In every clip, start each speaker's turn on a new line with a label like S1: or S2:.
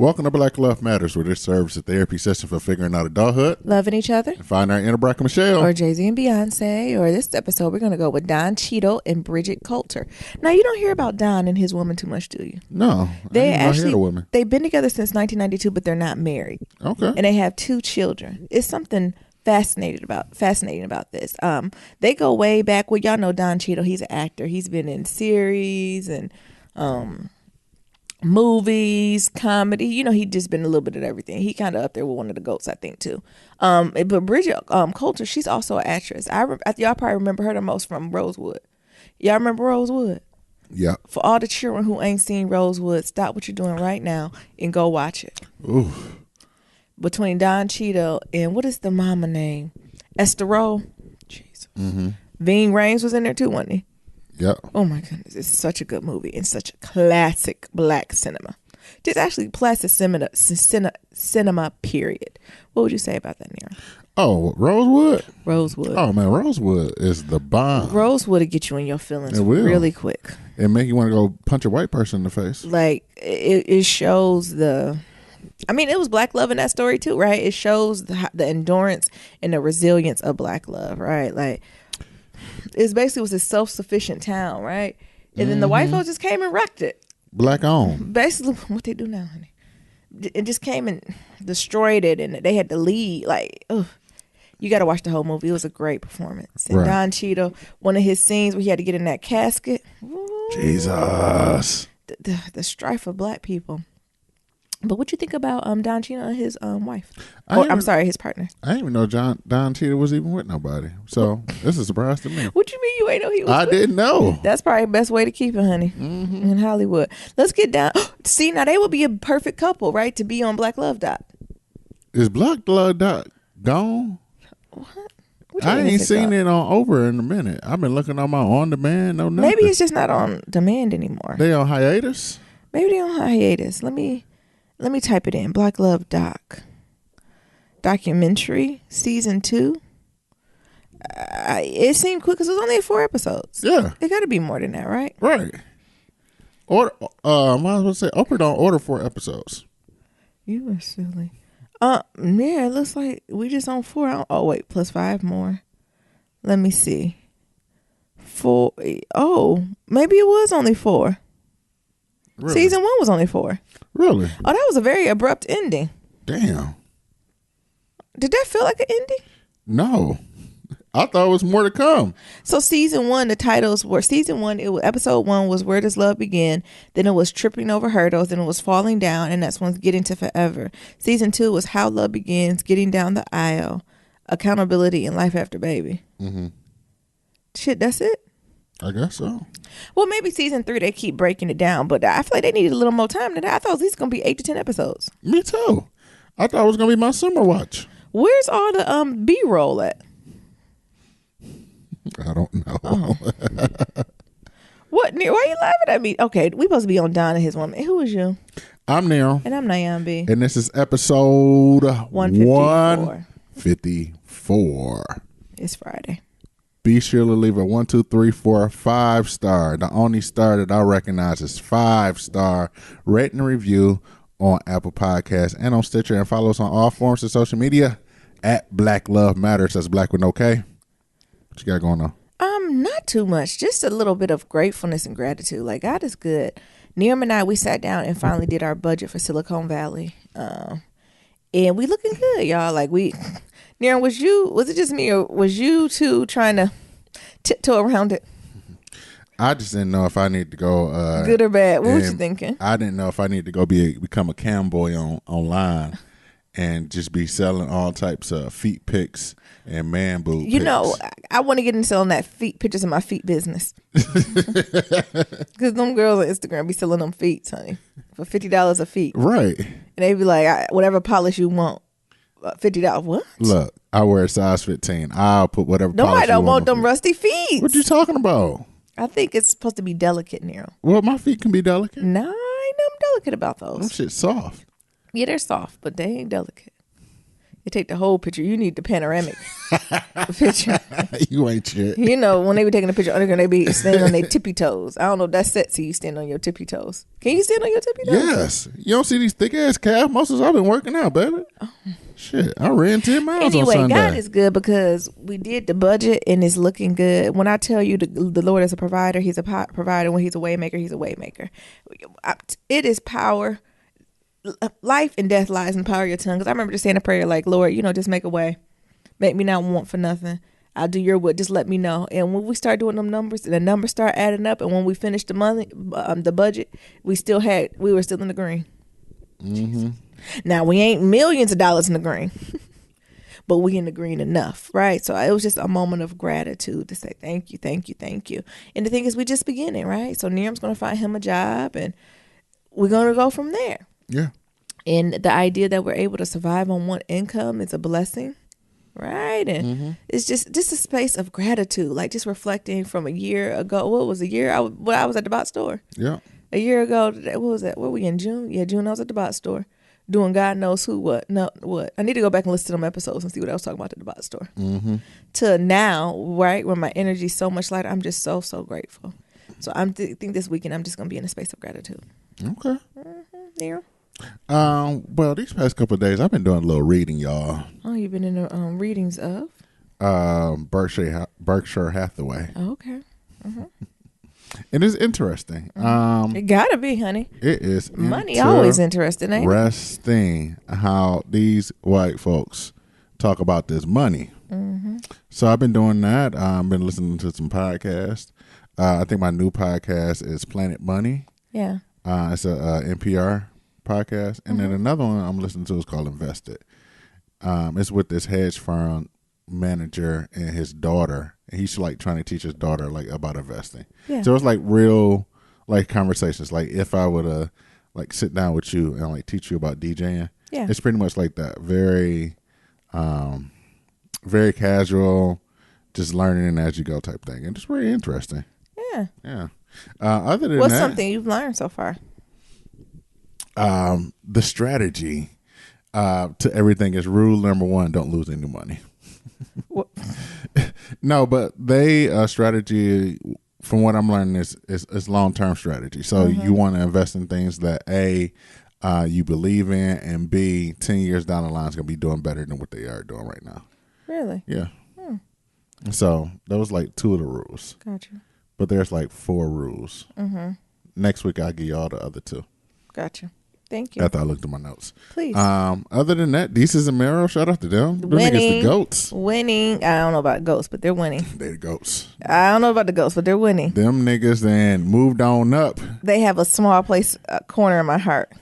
S1: Welcome to Black Love Matters, where this serves as a therapy session for figuring out adulthood,
S2: loving each other,
S1: and finding our inner Barack Michelle.
S2: Or Jay-Z and Beyonce. Or this episode, we're going to go with Don Cheadle and Bridget Coulter. Now, you don't hear about Don and his woman too much, do you?
S1: No.
S2: They
S1: hear the women.
S2: They've been together since 1992, but they're not married.
S1: Okay.
S2: And they have 2 children. It's something fascinating about this. They go way back. Well, y'all know Don Cheadle. He's an actor. He's been in series and movies, comedy. You know, he just been a little bit of everything. He kind of up there with one of the GOATs, I think, too. But Bridget Coulter, she's also an actress. Y'all probably remember her the most from Rosewood. Y'all remember Rosewood?
S1: Yeah.
S2: For all the children who ain't seen Rosewood, stop what you're doing right now and go watch it.
S1: Ooh.
S2: Between Don Cheadle and what is the mama name? Esther Rowe. Jesus.
S1: Mm-hmm.
S2: Ving Rhames was in there too, wasn't he?
S1: Yep.
S2: Oh my goodness, it's such a good movie and such a classic black cinema. Just actually classic cinema period. What would you say about that, Nira?
S1: Oh, Rosewood?
S2: Rosewood.
S1: Oh, man, Rosewood is the bomb.
S2: Rosewood will get you in your feelings really quick.
S1: It make you want to go punch a white person in the face.
S2: Like, it shows it was black love in that story too, right? It shows the endurance and the resilience of black love, right? Like, it basically was a self-sufficient town, right? And then the white folks just came and wrecked it.
S1: Black owned.
S2: Basically, what they do now, honey. It just came and destroyed it, and they had to leave. Like, ugh. You got to watch the whole movie. It was a great performance. And
S1: right.
S2: Don Cheadle, one of his scenes where he had to get in that casket. Ooh,
S1: Jesus.
S2: The strife of black people. But what you think about Don Cheadle and his wife? His partner.
S1: I didn't even know Don Cheadle was even with nobody. So this is a surprise to me.
S2: What you mean you ain't know he was
S1: I didn't know.
S2: That's probably the best way to keep it, honey, in Hollywood. Let's get down. See, now they would be a perfect couple, right, to be on Black Love Doc.
S1: Is Black Love Doc gone?
S2: What
S1: I ain't seen it on over in a minute. I've been looking on my on demand. No, nothing.
S2: Maybe it's just not on demand anymore.
S1: They on hiatus?
S2: Maybe they on hiatus. Let me type it in. Black Love Doc. Documentary, season 2. It seemed quick because it was only 4 episodes.
S1: Yeah.
S2: It got to be more than that, right?
S1: Right. Order. I was going to say, Oprah don't order 4 episodes.
S2: You were silly. Yeah, it looks like we just on 4. Oh, wait, plus 5 more. Let me see. 4. Oh, maybe it was only 4. Really? Season 1 was only 4.
S1: Really?
S2: Oh, that was a very abrupt ending.
S1: Damn.
S2: Did that feel like an ending?
S1: No. I thought it was more to come.
S2: So season 1, the titles were episode 1 was Where Does Love Begin? Then it was Tripping Over Hurdles. Then it was Falling Down, and that's one's Getting to Forever. Season 2 was How Love Begins, Getting Down the Aisle, Accountability, and Life After Baby. Mm-hmm. Shit, that's it?
S1: I guess so.
S2: Well, maybe season 3 they keep breaking it down, but I feel like they needed a little more time than that. I thought it was going to be 8 to 10 episodes.
S1: Me too. I thought it was going to be my summer watch.
S2: Where's all the B-roll at?
S1: I don't know.
S2: Oh. What? Why are you laughing at me? Okay, we supposed to be on Don and his woman. Who is you?
S1: I'm Neil.
S2: And I'm Nayan B.
S1: And this is episode
S2: 154.
S1: 154.
S2: It's Friday.
S1: Be sure to leave a 1, 2, 3, 4, 5 star. The only star that I recognize is 5-star rate and review on Apple Podcasts and on Stitcher, and follow us on all forms of social media at Black Love Matters. That's Black with no K. What you got going on?
S2: Not too much. Just a little bit of gratefulness and gratitude. Like, God is good. Neem and I, we sat down and finally did our budget for Silicon Valley. And we looking good, y'all. Like, Neem, was it just me, or was you two trying to tiptoe around it?
S1: I just didn't know if I need to go
S2: good or bad. What was you thinking?
S1: I didn't know if I need to go become a cam boy online and just be selling all types of feet pics and man boob pics.
S2: You know, I want to get into selling that pictures of my feet business. Because them girls on Instagram be selling them feet, honey, for $50 a feet.
S1: Right.
S2: And they be like, whatever polish you want. $50. What?
S1: Look, I wear a size 15. I'll put whatever polish
S2: Nobody
S1: you
S2: don't want
S1: on
S2: them rusty feet.
S1: What you talking about?
S2: I think it's supposed to be delicate, Nero.
S1: Well, my feet can be delicate.
S2: No, I ain't nothing delicate about those.
S1: Them shit's soft.
S2: Yeah, they're soft, but they ain't delicate. They take the whole picture. You need the panoramic picture.
S1: You ain't shit.
S2: You know, when they be taking a picture of Underground, they be standing on their tippy toes. I don't know if that's sexy, you stand on your tippy toes. Can you stand on your tippy toes?
S1: Yes. You don't see these thick ass calf muscles? I've been working out, baby. Oh. Shit, I ran 10 miles on Sunday.
S2: Anyway, God is good because we did the budget and it's looking good. When I tell you the Lord is a provider, he's a provider. When he's a way maker, he's a way maker. It is power. Life and death lies in the power of your tongue. Because I remember just saying a prayer like, Lord, just make a way. Make me not want for nothing. I'll do your will. Just let me know. And when we start doing them numbers, and the numbers start adding up, and when we finished the money, the budget, we were still in the green.
S1: Mm-hmm.
S2: Now we ain't millions of dollars in the green, but we in the green enough, right? So it was just a moment of gratitude to say thank you, thank you, thank you. And the thing is, we just beginning, right? So Niram's gonna find him a job, and we're gonna go from there.
S1: Yeah.
S2: And the idea that we're able to survive on one income is a blessing, right? And it's just a space of gratitude, like just reflecting from a year ago. What was a year? I was at the bot store.
S1: Yeah.
S2: A year ago, what was that? Were we in June? Yeah, June. I was at the bot store doing God knows who, what. No, what. I need to go back and listen to them episodes and see what I was talking about at the bot store.
S1: Mm-hmm.
S2: To now, right, where my energy is so much lighter, I'm just so, so grateful. So I think this weekend I'm just going to be in a space of gratitude.
S1: Okay.
S2: Yeah.
S1: Well, these past couple of days, I've been doing a little reading, y'all.
S2: Oh, you've been in the readings of?
S1: Berkshire Hathaway.
S2: Oh, okay. Mm-hmm.
S1: It is interesting.
S2: It gotta be, honey.
S1: It is
S2: money always interesting, ain't it?
S1: Interesting how these white folks talk about this money. Mm-hmm. So I've been doing that. I've been listening to some podcasts. I think my new podcast is Planet Money.
S2: Yeah.
S1: It's a NPR podcast, and then another one I'm listening to is called Invested. It's with this hedge fund manager and his daughter, and he's like trying to teach his daughter like about investing. Yeah. So it's like real like conversations. Like if I would like sit down with you and like teach you about DJing, yeah, it's pretty much like that. Very, very casual, just learning as you go type thing, and it's really interesting.
S2: Yeah,
S1: yeah. Other than
S2: what's
S1: that,
S2: something you've learned so far?
S1: The strategy to everything is rule number 1: don't lose any money. No, but they strategy from what I'm learning is long-term strategy. So you want to invest in things that A, you believe in, and B, 10 years down the line is going to be doing better than what they are doing right now.
S2: Really?
S1: Yeah. So that was like 2 of the rules.
S2: Gotcha.
S1: But there's like 4 rules. Next week I'll give you all the other 2.
S2: Gotcha. Thank you.
S1: After I looked at my notes.
S2: Please.
S1: Other than that, Deezus and Mero, shout out to them.
S2: Winning.
S1: The goats.
S2: Winning. I don't know about goats, but they're winning.
S1: They the goats.
S2: I don't know about the goats, but they're winning.
S1: Them niggas then moved on up.
S2: They have a small place, corner in my heart.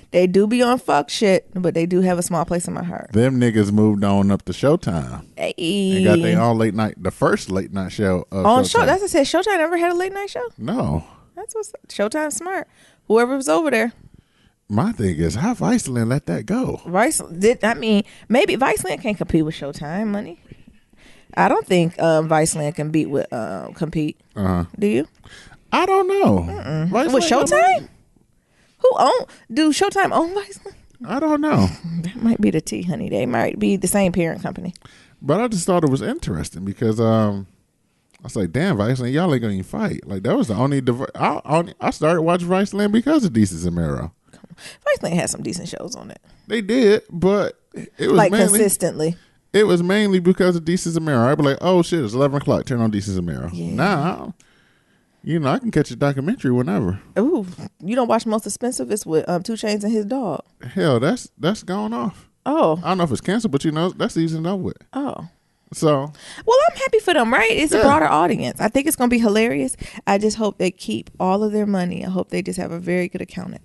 S2: They do be on fuck shit, but they do have a small place in my heart.
S1: Them niggas moved on up to Showtime.
S2: Hey.
S1: And got their own late night, the first late night show.
S2: On Showtime. That's what I said. Showtime never had a late night show?
S1: No.
S2: That's what's Showtime's smart. Whoever was over there.
S1: My thing is, how Viceland let that go?
S2: Maybe Viceland can't compete with Showtime money. I don't think Viceland can compete. Do you?
S1: I don't know.
S2: With Showtime? Do Showtime own Viceland?
S1: I don't know.
S2: That might be the T, honey. They might be the same parent company.
S1: But I just thought it was interesting because I was like, damn, Viceland, y'all ain't gonna even fight. Like that was the only. I started watching Viceland because of Deezus and Mero.
S2: Viceland had some decent shows on it.
S1: They did, but it was
S2: like consistently.
S1: It was mainly because of Deezus and Mero. I'd be like, oh shit, it's 11 o'clock. Turn on Deezus and Mero. Yeah. Now, I can catch a documentary whenever.
S2: Ooh, you don't watch Most Expensive? It's with 2 Chainz and his dog.
S1: Hell, that's going off.
S2: Oh,
S1: I don't know if it's canceled, but that season's over with.
S2: Oh.
S1: So,
S2: well, I'm happy for them, right? It's a broader audience. I think it's going to be hilarious. I just hope they keep all of their money. I hope they just have a very good accountant.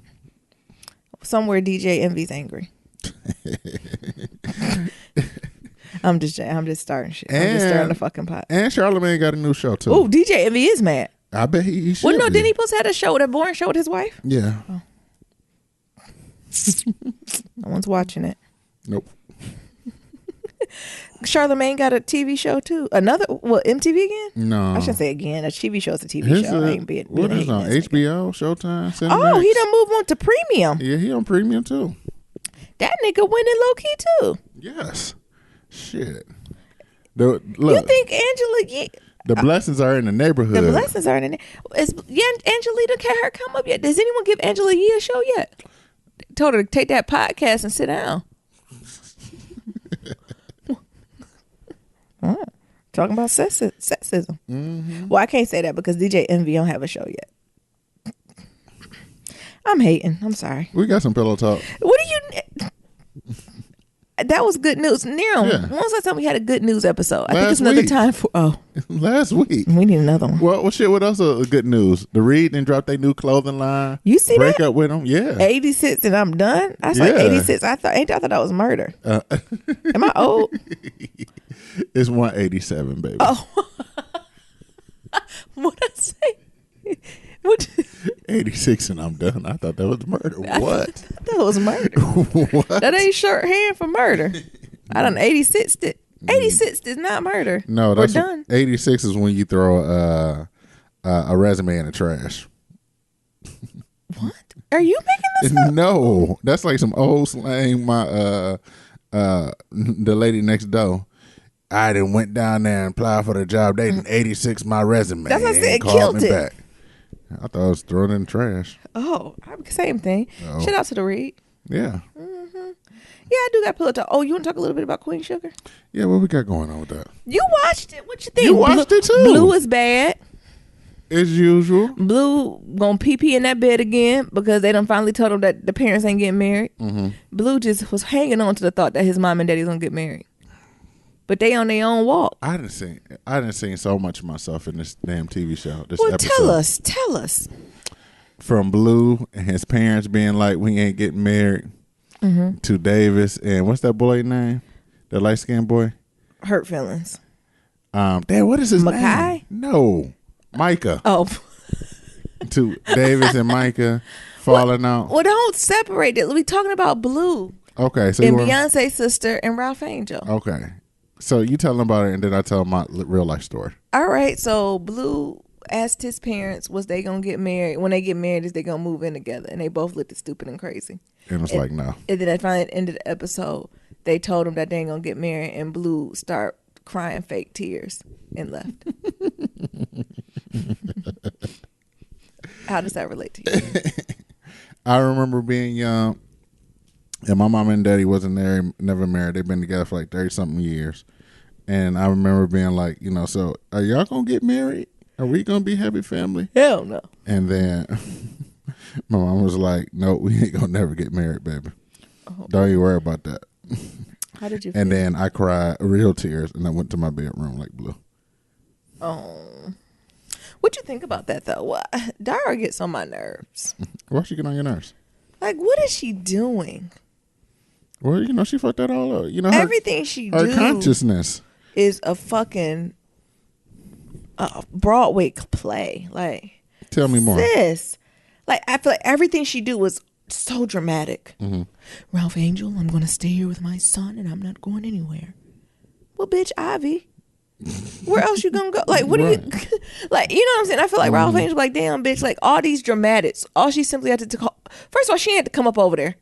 S2: Somewhere DJ Envy's angry. I'm just starting shit. I'm just stirring the fucking pot.
S1: And Charlamagne got a new show too.
S2: Oh, DJ Envy is mad.
S1: I bet he should.
S2: Well, no, didn't he supposed to have a show, that boring show with his wife?
S1: Yeah.
S2: Oh. No one's watching it.
S1: Nope.
S2: Charlamagne got a TV show too. Another, MTV again?
S1: No.
S2: I shouldn't say again. A TV show is a TV show.
S1: What is on HBO, Showtime?
S2: Oh, he done moved on to premium.
S1: Yeah, he on premium too.
S2: That nigga winning low key too.
S1: Yes. Shit.
S2: You think Angela?
S1: The blessings are in the neighborhood.
S2: The blessings are in the. Is Angelita her come up yet? Does anyone give Angela Yee a show yet? Told her to take that podcast and sit down. Talking about sexism. Mm-hmm. Well, I can't say that because DJ Envy don't have a show yet. I'm hating. I'm sorry.
S1: We got some pillow talk.
S2: What do you? That was good news. Nero, when was the last time we had a good news episode? I think it's another time for.
S1: Last week.
S2: We need another one.
S1: Well, shit. What else? Good news. The Reed and dropped their new clothing line.
S2: You see
S1: break
S2: that?
S1: up with them? Yeah.
S2: 86 and I'm done. I was like 86. I thought that was murder. Am I old?
S1: It's 187, baby.
S2: Oh, what I say? What?
S1: 86 and I'm done. I thought that was murder. What?
S2: That was murder.
S1: What?
S2: That ain't shorthand for murder. I done 86'd it. 86 is not murder.
S1: No,
S2: we're done.
S1: 86 is when you throw a resume in the trash.
S2: What? Are you making this up?
S1: No, that's like some old slang. The lady next door. I done went down there and applied for the job. They done 86 my resume.
S2: That's what I said.
S1: Called
S2: Killed
S1: me
S2: it.
S1: back. I thought I was throwing it in the trash.
S2: Oh, same thing. Oh. Shout out to the Reed.
S1: Yeah.
S2: Mm-hmm. Yeah, I do got pillow talk. Oh, you want to talk a little bit about Queen Sugar?
S1: Yeah, what we got going on with that?
S2: You watched it. What you think?
S1: You watched it too.
S2: Blue is bad.
S1: As usual.
S2: Blue gonna pee in that bed again because they done finally told him that the parents ain't getting married.
S1: Mm-hmm.
S2: Blue just was hanging on to the thought that his mom and daddy's gonna get married. But they on their own walk.
S1: I didn't see so much of myself in this damn TV show. This
S2: well,
S1: episode.
S2: tell us.
S1: From Blue and his parents being like, we ain't getting married, to Davis and what's that boy name? The light skinned boy?
S2: Hurt feelings.
S1: Damn, what is his
S2: name?
S1: No. Mica.
S2: Oh.
S1: To Davis and Mica falling out.
S2: Well, don't separate it. We talking about Blue.
S1: Okay. So
S2: and Beyonce's sister and Ralph Angel.
S1: Okay. So you tell them about it and then I tell my real life story.
S2: All right. So Blue asked his parents, was they going to get married? When they get married, is they going to move in together? And they both looked stupid and crazy.
S1: And it's like, no.
S2: And then at the end of the episode, they told him that they ain't going to get married. And Blue started crying fake tears and left. How does that relate to you?
S1: I remember being young. And my mom and daddy wasn't there, never married. They've been together for like 30-something years. And I remember being like, so are y'all going to get married? Are we going to be a happy family?
S2: Hell no.
S1: And then my mom was like, no, we ain't going to never get married, baby. Oh. Don't you worry about that.
S2: How did you feel?
S1: And then I cried real tears and I went to my bedroom like Blue.
S2: Oh. What you think about that, though? Well, Dara gets on my nerves.
S1: Why she get on your nerves?
S2: Like, what is she doing?
S1: Well, she fucked that all up.
S2: Everything she
S1: her consciousness
S2: is a fucking Broadway play. Like,
S1: tell me more.
S2: Sis, like, I feel like everything she do was so dramatic. Mm-hmm. Ralph Angel, I'm going to stay here with my son and I'm not going anywhere. Well, bitch, Ivy, where else you gonna go? Like, what do you like? You know what I'm saying? I feel like Ralph Angel, like, damn, bitch, like all these dramatics. All she simply had to call. First of all, she had to come up over there.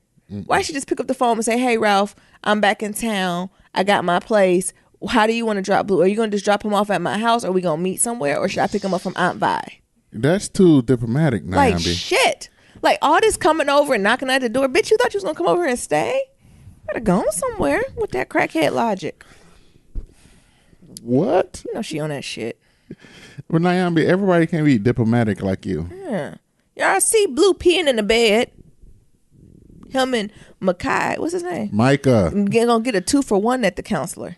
S2: Why she just pick up the phone and say, "Hey, Ralph, I'm back in town. I got my place. How do you want to drop Blue? Are you gonna just drop him off at my house? Or are we gonna meet somewhere? Or should I pick him up from Aunt Vi?"
S1: That's too diplomatic, Nyambi.
S2: Like shit. Like all this coming over and knocking at the door. Bitch, you thought you was gonna come over here and stay? Better go somewhere with that crackhead logic.
S1: What?
S2: She on that shit.
S1: Well, Nyambi, everybody can't be diplomatic like you.
S2: Yeah. Y'all see Blue peeing in the bed. Him and Mica, what's his name?
S1: Mica.
S2: Gonna get a 2-for-1 at the counselor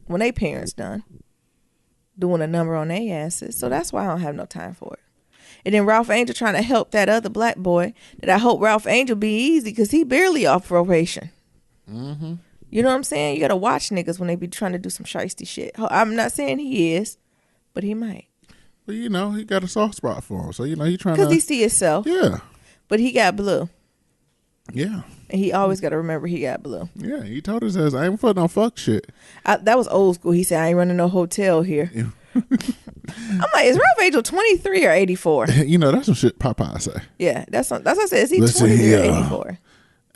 S2: when they parents done doing a number on their asses. So that's why I don't have no time for it. And then Ralph Angel trying to help that other black boy that I hope Ralph Angel be easy because he barely off probation. Mm-hmm. You know what I'm saying? You got to watch niggas when they be trying to do some shiesty shit. I'm not saying he is, but he might.
S1: Well, he got a soft spot for him. So, he trying to.
S2: Because he see himself.
S1: Yeah.
S2: But he got Blue.
S1: Yeah.
S2: And he always got to remember he got Blue.
S1: Yeah, he told us I ain't for no fuck shit.
S2: That was old school. He said, I ain't running no hotel here. Yeah. I'm like, is Ralph Angel 23 or 84?
S1: That's some shit Popeye say.
S2: Yeah, that's what I said. Is he 23 or 84?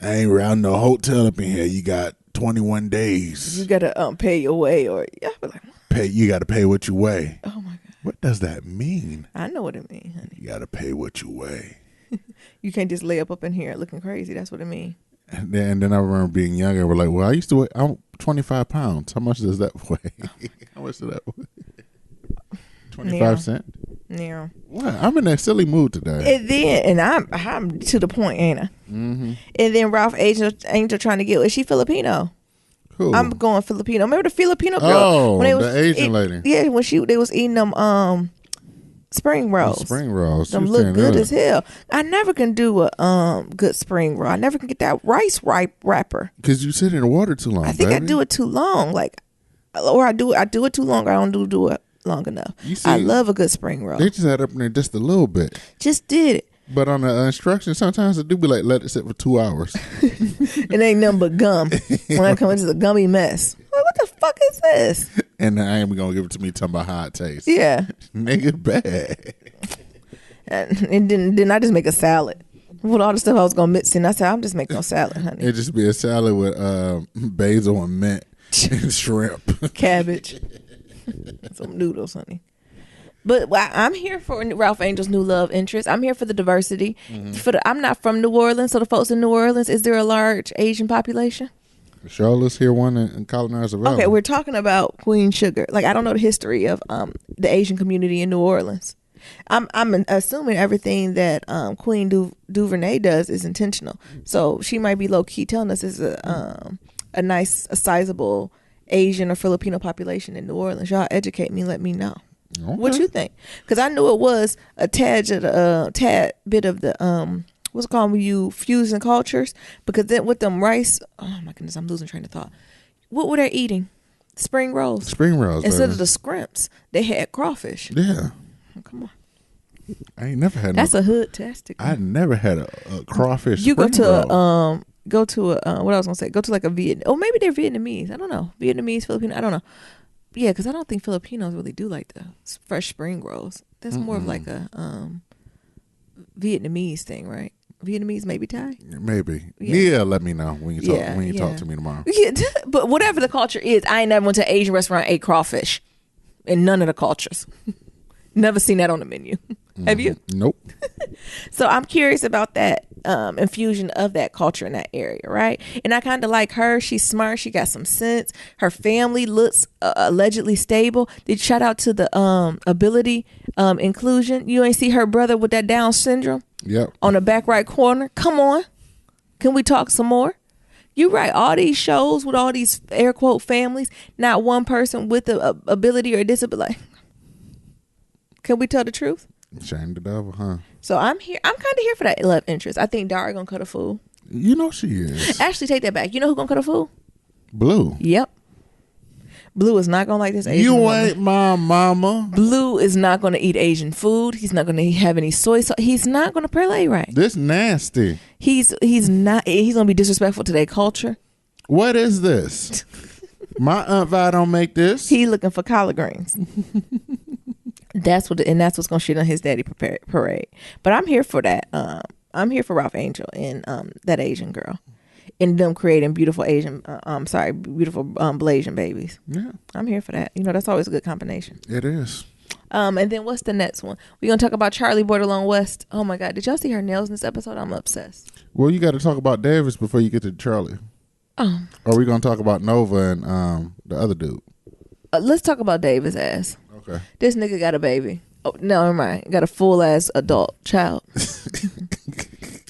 S1: I ain't around no hotel up in here. You got 21 days.
S2: You gotta pay your way, or yeah, but like
S1: You got to pay what you weigh.
S2: oh my god,
S1: What does that mean?
S2: I know what it means, honey.
S1: You got to pay what you weigh.
S2: You can't just lay up in here looking crazy. That's what it means.
S1: And then I remember being younger. We're like, well, I used to weigh. I'm 25 pounds. How much does that weigh? How much does that weigh? 25 cents.
S2: Yeah.
S1: What? I'm in that silly mood today.
S2: And then, I'm to the point, ain't I?
S1: Mm-hmm.
S2: And then Ralph Angel trying to get. Is she Filipino?
S1: Cool.
S2: I'm going Filipino. Remember the Filipino girl?
S1: Oh,
S2: when they
S1: the Asian lady.
S2: Yeah, when they was eating them spring rolls.
S1: Spring rolls.
S2: Them look good as hell. I never can do a good spring roll. I never can get that rice wrapper.
S1: Because you sit in the water too long.
S2: I think
S1: baby.
S2: I do it too long. Like, or I do it too long. Or I don't do it long enough.
S1: See,
S2: I love a good spring roll.
S1: They just had up in there just a little bit.
S2: Just did it.
S1: But on the instructions, sometimes it do be like, let it sit for 2 hours.
S2: It ain't nothing but gum. When I come into the gummy mess. Like, what the fuck is this?
S1: And then I ain't going to give it to me talking about how it tastes.
S2: Yeah.
S1: Nigga bad.
S2: And then I just make a salad. With all the stuff I was going to mix in, I said, I'm just making a salad, honey.
S1: It just be a salad with basil and mint and shrimp.
S2: Cabbage. Some noodles, honey. But I'm here for Ralph Angel's new love interest. I'm here for the diversity. Mm-hmm. I'm not from New Orleans, so the folks in New Orleans, is there a large Asian population?
S1: Charlotte's here one in Colonizer Valley.
S2: Okay, we're talking about Queen Sugar. Like, I don't know the history of the Asian community in New Orleans. I'm assuming everything that Queen Duvernay does is intentional. So she might be low key telling us it's a sizable Asian or Filipino population in New Orleans. Y'all educate me, let me know. Okay. What you think? Because I knew it was a tad bit of the what's it called when you fusing cultures. Because then with them rice, oh my goodness, I'm losing train of thought. What were they eating? Spring rolls.
S1: Spring rolls.
S2: Instead of the scrimps, they had crawfish.
S1: Yeah.
S2: Oh, come on.
S1: I ain't never had.
S2: That's a hood tastic.
S1: I never had a crawfish.
S2: You
S1: spring roll.
S2: Go to what I was gonna say. Go to like a Vietnam. Oh, maybe they're Vietnamese. I don't know. Vietnamese, Filipino. I don't know. Yeah, because I don't think Filipinos really do like the fresh spring rolls. That's more of like a Vietnamese thing, right? Vietnamese, maybe Thai.
S1: Maybe. Yeah, let me know when you talk to me tomorrow.
S2: Yeah, but whatever the culture is, I ain't never went to an Asian restaurant and ate crawfish. In none of the cultures. Never seen that on the menu. Have you?
S1: Nope.
S2: So I'm curious about that infusion of that culture in that area, right? And I kind of like her. She's smart. She got some sense. Her family looks allegedly stable. Did shout out to the ability inclusion. You ain't see her brother with that Down syndrome?
S1: Yep.
S2: On the back right corner. Come on. Can we talk some more? You're right. All these shows with all these air quote families, not one person with the ability or disability. Can we tell the truth?
S1: Shame the devil, huh?
S2: So I'm here. I'm kind of here for that love interest. I think Dara gonna cut a fool.
S1: You know she is.
S2: Actually, take that back. You know who gonna cut a fool?
S1: Blue.
S2: Yep. Blue is not gonna like this Asian
S1: You
S2: woman.
S1: ain't my mama.
S2: Blue is not gonna eat Asian food. He's not gonna have any soy sauce. He's not gonna parlay right.
S1: This nasty.
S2: He's not. He's gonna be disrespectful to their culture.
S1: What is this? My Aunt Vi don't make this.
S2: He looking for collard greens. That's what's gonna shit on his daddy parade. But I'm here for that. I'm here for Ralph Angel and that Asian girl, and them creating beautiful beautiful Blasian babies.
S1: Yeah,
S2: I'm here for that. You know, that's always a good combination.
S1: It is.
S2: And then what's the next one? We're gonna talk about Charlie Bordelon West. Oh my God, did y'all see her nails in this episode? I'm obsessed.
S1: Well, you got to talk about Davis before you get to Charlie. Or are we gonna talk about Nova and the other dude?
S2: Let's talk about Davis' ass.
S1: Okay.
S2: This nigga got a baby. Oh, no, never mind. Got a full ass adult child.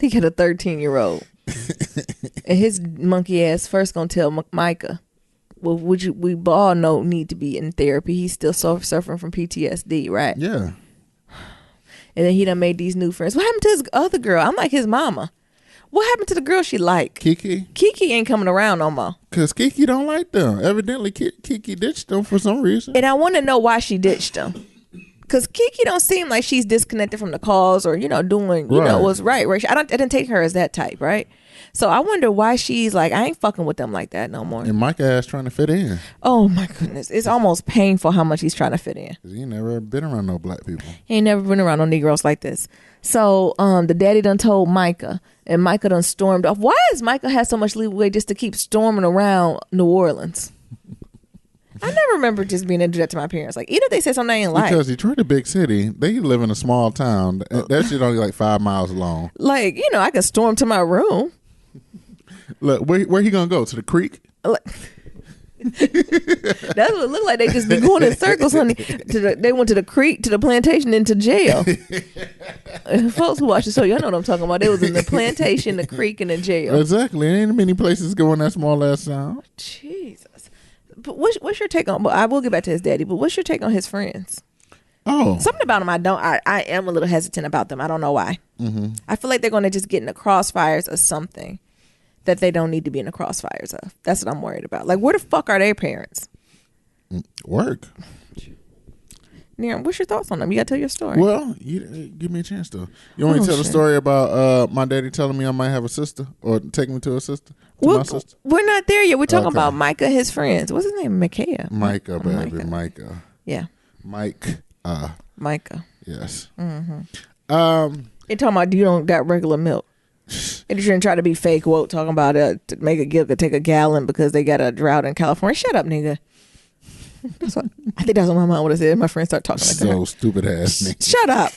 S2: He got a 13-year-old. And his monkey ass first gonna tell Mica, well, we all know need to be in therapy. He's still suffering from PTSD, right?
S1: Yeah.
S2: And then he done made these new friends. What happened to his other girl? I'm like his mama. What happened to the girl she liked?
S1: Kiki?
S2: Kiki ain't coming around no more.
S1: Because Kiki don't like them. Evidently, Kiki ditched them for some reason.
S2: And I want to know why she ditched them. Because Kiki don't seem like she's disconnected from the cause or, doing,
S1: Right.
S2: what's right. I didn't take her as that type, right? So I wonder why she's like, I ain't fucking with them like that no more.
S1: And Mica ass trying to fit in.
S2: Oh my goodness. It's almost painful how much he's trying to fit in.
S1: 'Cause he ain't never been around no black people.
S2: He ain't never been around no Negroes like this. So the daddy done told Mica, and Mica done stormed off. Why has Mica had so much leeway just to keep storming around New Orleans? I never remember just being able to do that to my parents. Like, even if they said something I ain't like.
S1: Because Detroit a big city. They live in a small town. That shit only like 5 miles long.
S2: Like, I can storm to my room.
S1: Look, where he gonna go? To the creek?
S2: Like, that's what it looked like. They just be going in circles, honey. They went to the creek, to the plantation, into jail. Folks who watch the show, y'all know what I'm talking about. They was in the plantation, the creek, and the jail.
S1: Exactly. Ain't many places go in that small ass town.
S2: Jesus. But what's your take on? But I will get back to his daddy. But what's your take on his friends?
S1: Oh,
S2: Something about them, I am a little hesitant about them. I don't know why.
S1: mm-hmm.
S2: I feel like they're going to just get in the crossfires of something that they don't need to be in the crossfires of. That's what I'm worried about. Like, where the fuck are their parents?
S1: Work.
S2: Niram, what's your thoughts on them? You got to tell your story.
S1: Well, you give me a chance to. You want me to tell the story about my daddy telling me I might have a sister or take me to a sister? My sister?
S2: We're not there yet. We're talking
S1: Okay.
S2: about Mica and his friends. What's his name? Mica.
S1: Mica, baby. Mica.
S2: Yeah.
S1: Mike.
S2: Mica.
S1: Yes.
S2: Mm-hmm.
S1: Um,
S2: They talking about you don't got regular milk. And you're trying to be fake woke, talking about to make a Gilga take a gallon because they got a drought in California. Shut up, nigga. I think that's what my mom would have said. My friends start talking like
S1: so
S2: that.
S1: stupid ass nigga.
S2: Shut up.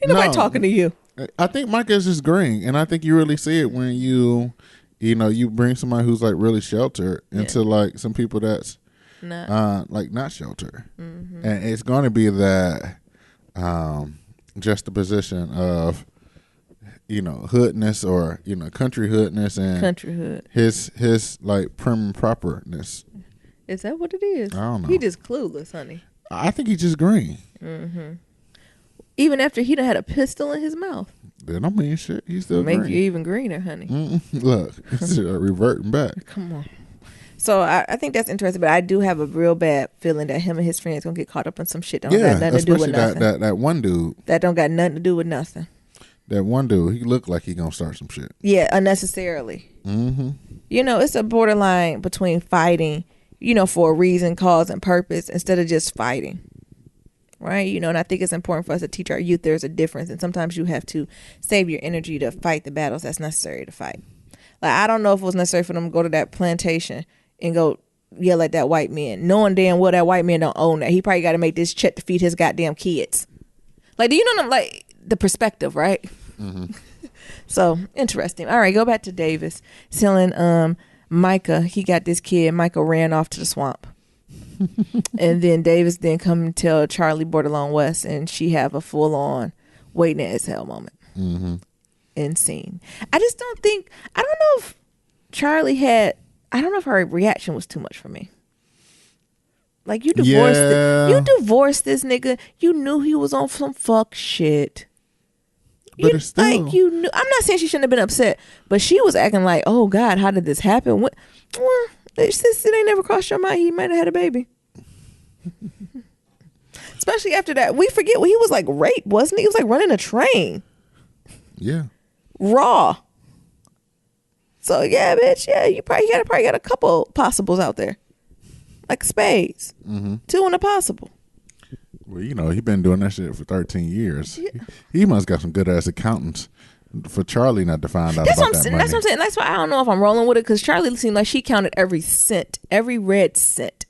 S2: Ain't nobody talking to you.
S1: I think Micah is just green, and I think you really see it when you bring somebody who's like really sheltered into like some people that's like not sheltered, and it's going to be that just the position of hoodness or country hoodness and
S2: Country hood.
S1: his like prim and properness.
S2: Is that what it is?
S1: I don't know.
S2: He just clueless, honey.
S1: I think he's just green.
S2: Even after he done had a pistol in his mouth.
S1: That don't mean shit. He's still
S2: Make
S1: green.
S2: you even greener, honey.
S1: Look, it's reverting back.
S2: Come on. So I think that's interesting, but I do have a real bad feeling that him and his friends gonna get caught up in some shit that don't got nothing to do with
S1: especially
S2: nothing.
S1: that one dude.
S2: That don't got nothing to do with nothing.
S1: That one dude, he looked like he gonna start some shit.
S2: Yeah, unnecessarily.
S1: Mm-hmm.
S2: It's a borderline between fighting, for a reason, cause, and purpose instead of just fighting. Right? And I think it's important for us to teach our youth there's a difference. And sometimes you have to save your energy to fight the battles that's necessary to fight. Like, I don't know if it was necessary for them to go to that plantation and go yell at that white man, knowing damn well that white man don't own that. He probably got to make this check to feed his goddamn kids. Like, do you know them? Like, the perspective, right?
S1: Mm-hmm.
S2: So, interesting. All right, go back to Davis. Telling Mica, he got this kid. Mica ran off to the swamp. And then Davis then come and tell Charlie Bordelon West, and she have a full on waiting to exhale moment.
S1: Mm-hmm.
S2: And scene. I just don't think. I don't know if Charlie had. I don't know if her reaction was too much for me. Like, you divorced. You divorced this nigga. You knew he was on some fuck shit.
S1: But it's still
S2: like you knew. I'm not saying she shouldn't have been upset, but she was acting like, "Oh God, how did this happen?" Well, it ain't never crossed your mind he might have had a baby. Especially after that, we forget he was like raped, wasn't he? He was like running a train.
S1: Yeah.
S2: Raw. So yeah, bitch. Yeah, you probably got a couple possibles out there, like spades.
S1: Mm-hmm.
S2: 2 and a possible.
S1: Well, he been doing that shit for 13 years. Yeah. He must got some good ass accountants for Charlie not to find out about that money.
S2: That's what I'm saying. That's why I don't know if I'm rolling with it, because Charlie seemed like she counted every cent, every red cent.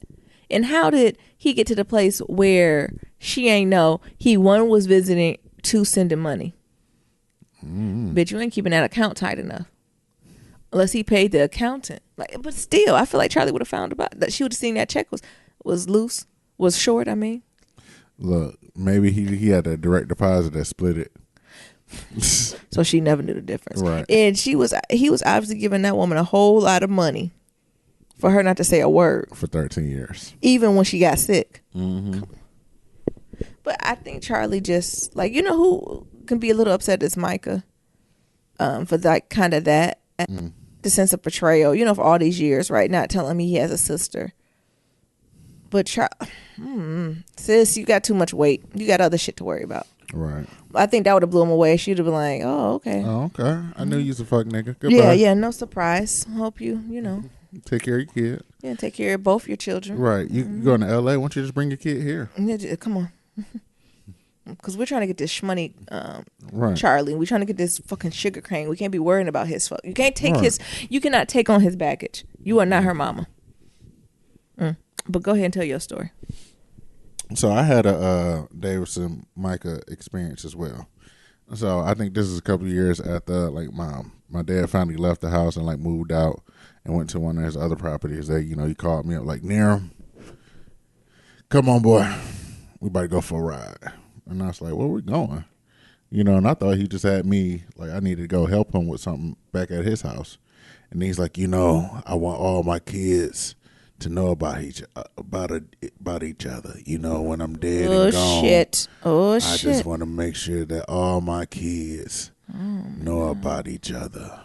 S2: And how did he get to the place where she ain't know he, 1, was visiting, 2, sending money? Bitch, you ain't keeping that account tight enough. Unless he paid the accountant. But still, I feel like Charlie would have found about that. She would have seen that check was loose, was short, I mean.
S1: Look, maybe he had a direct deposit that split it.
S2: So she never knew the difference.
S1: Right.
S2: And he was obviously giving that woman a whole lot of money for her not to say a word.
S1: For 13 years.
S2: Even when she got sick.
S1: Mm-hmm.
S2: But I think Charlie just, like, who can be a little upset is Mica. For that kind of that. The sense of betrayal, for all these years, right? Not telling me he has a sister. But sis, you got too much weight. You got other shit to worry about.
S1: Right.
S2: I think that would have blew him away. She'd have been like, "Oh, okay."
S1: Oh, okay. I knew you was a fuck nigga. Goodbye.
S2: Yeah, yeah. No surprise. Hope you know.
S1: Take care of your kid.
S2: Yeah, take care of both your children.
S1: Right. You going to LA? Why don't you just bring your kid here?
S2: Yeah, come on. Because we're trying to get this shmoney
S1: Right.
S2: Charlie. We're trying to get this fucking sugar cane. We can't be worrying about his fuck. You can't take
S1: Right.
S2: you cannot take on his baggage. You are not her mama. But go ahead and tell your story.
S1: So I had a Davidson Mica experience as well. So I think this is a couple of years after like my dad finally left the house and like moved out and went to one of his other properties. That he called me up like, Nerum, come on, boy, we about to go for a ride. And I was like, where we going? And I thought he just had me like I needed to go help him with something back at his house. And he's like, I want all my kids to know about each other. When I'm dead and gone.
S2: I
S1: I just want to make sure that all my kids know about each other.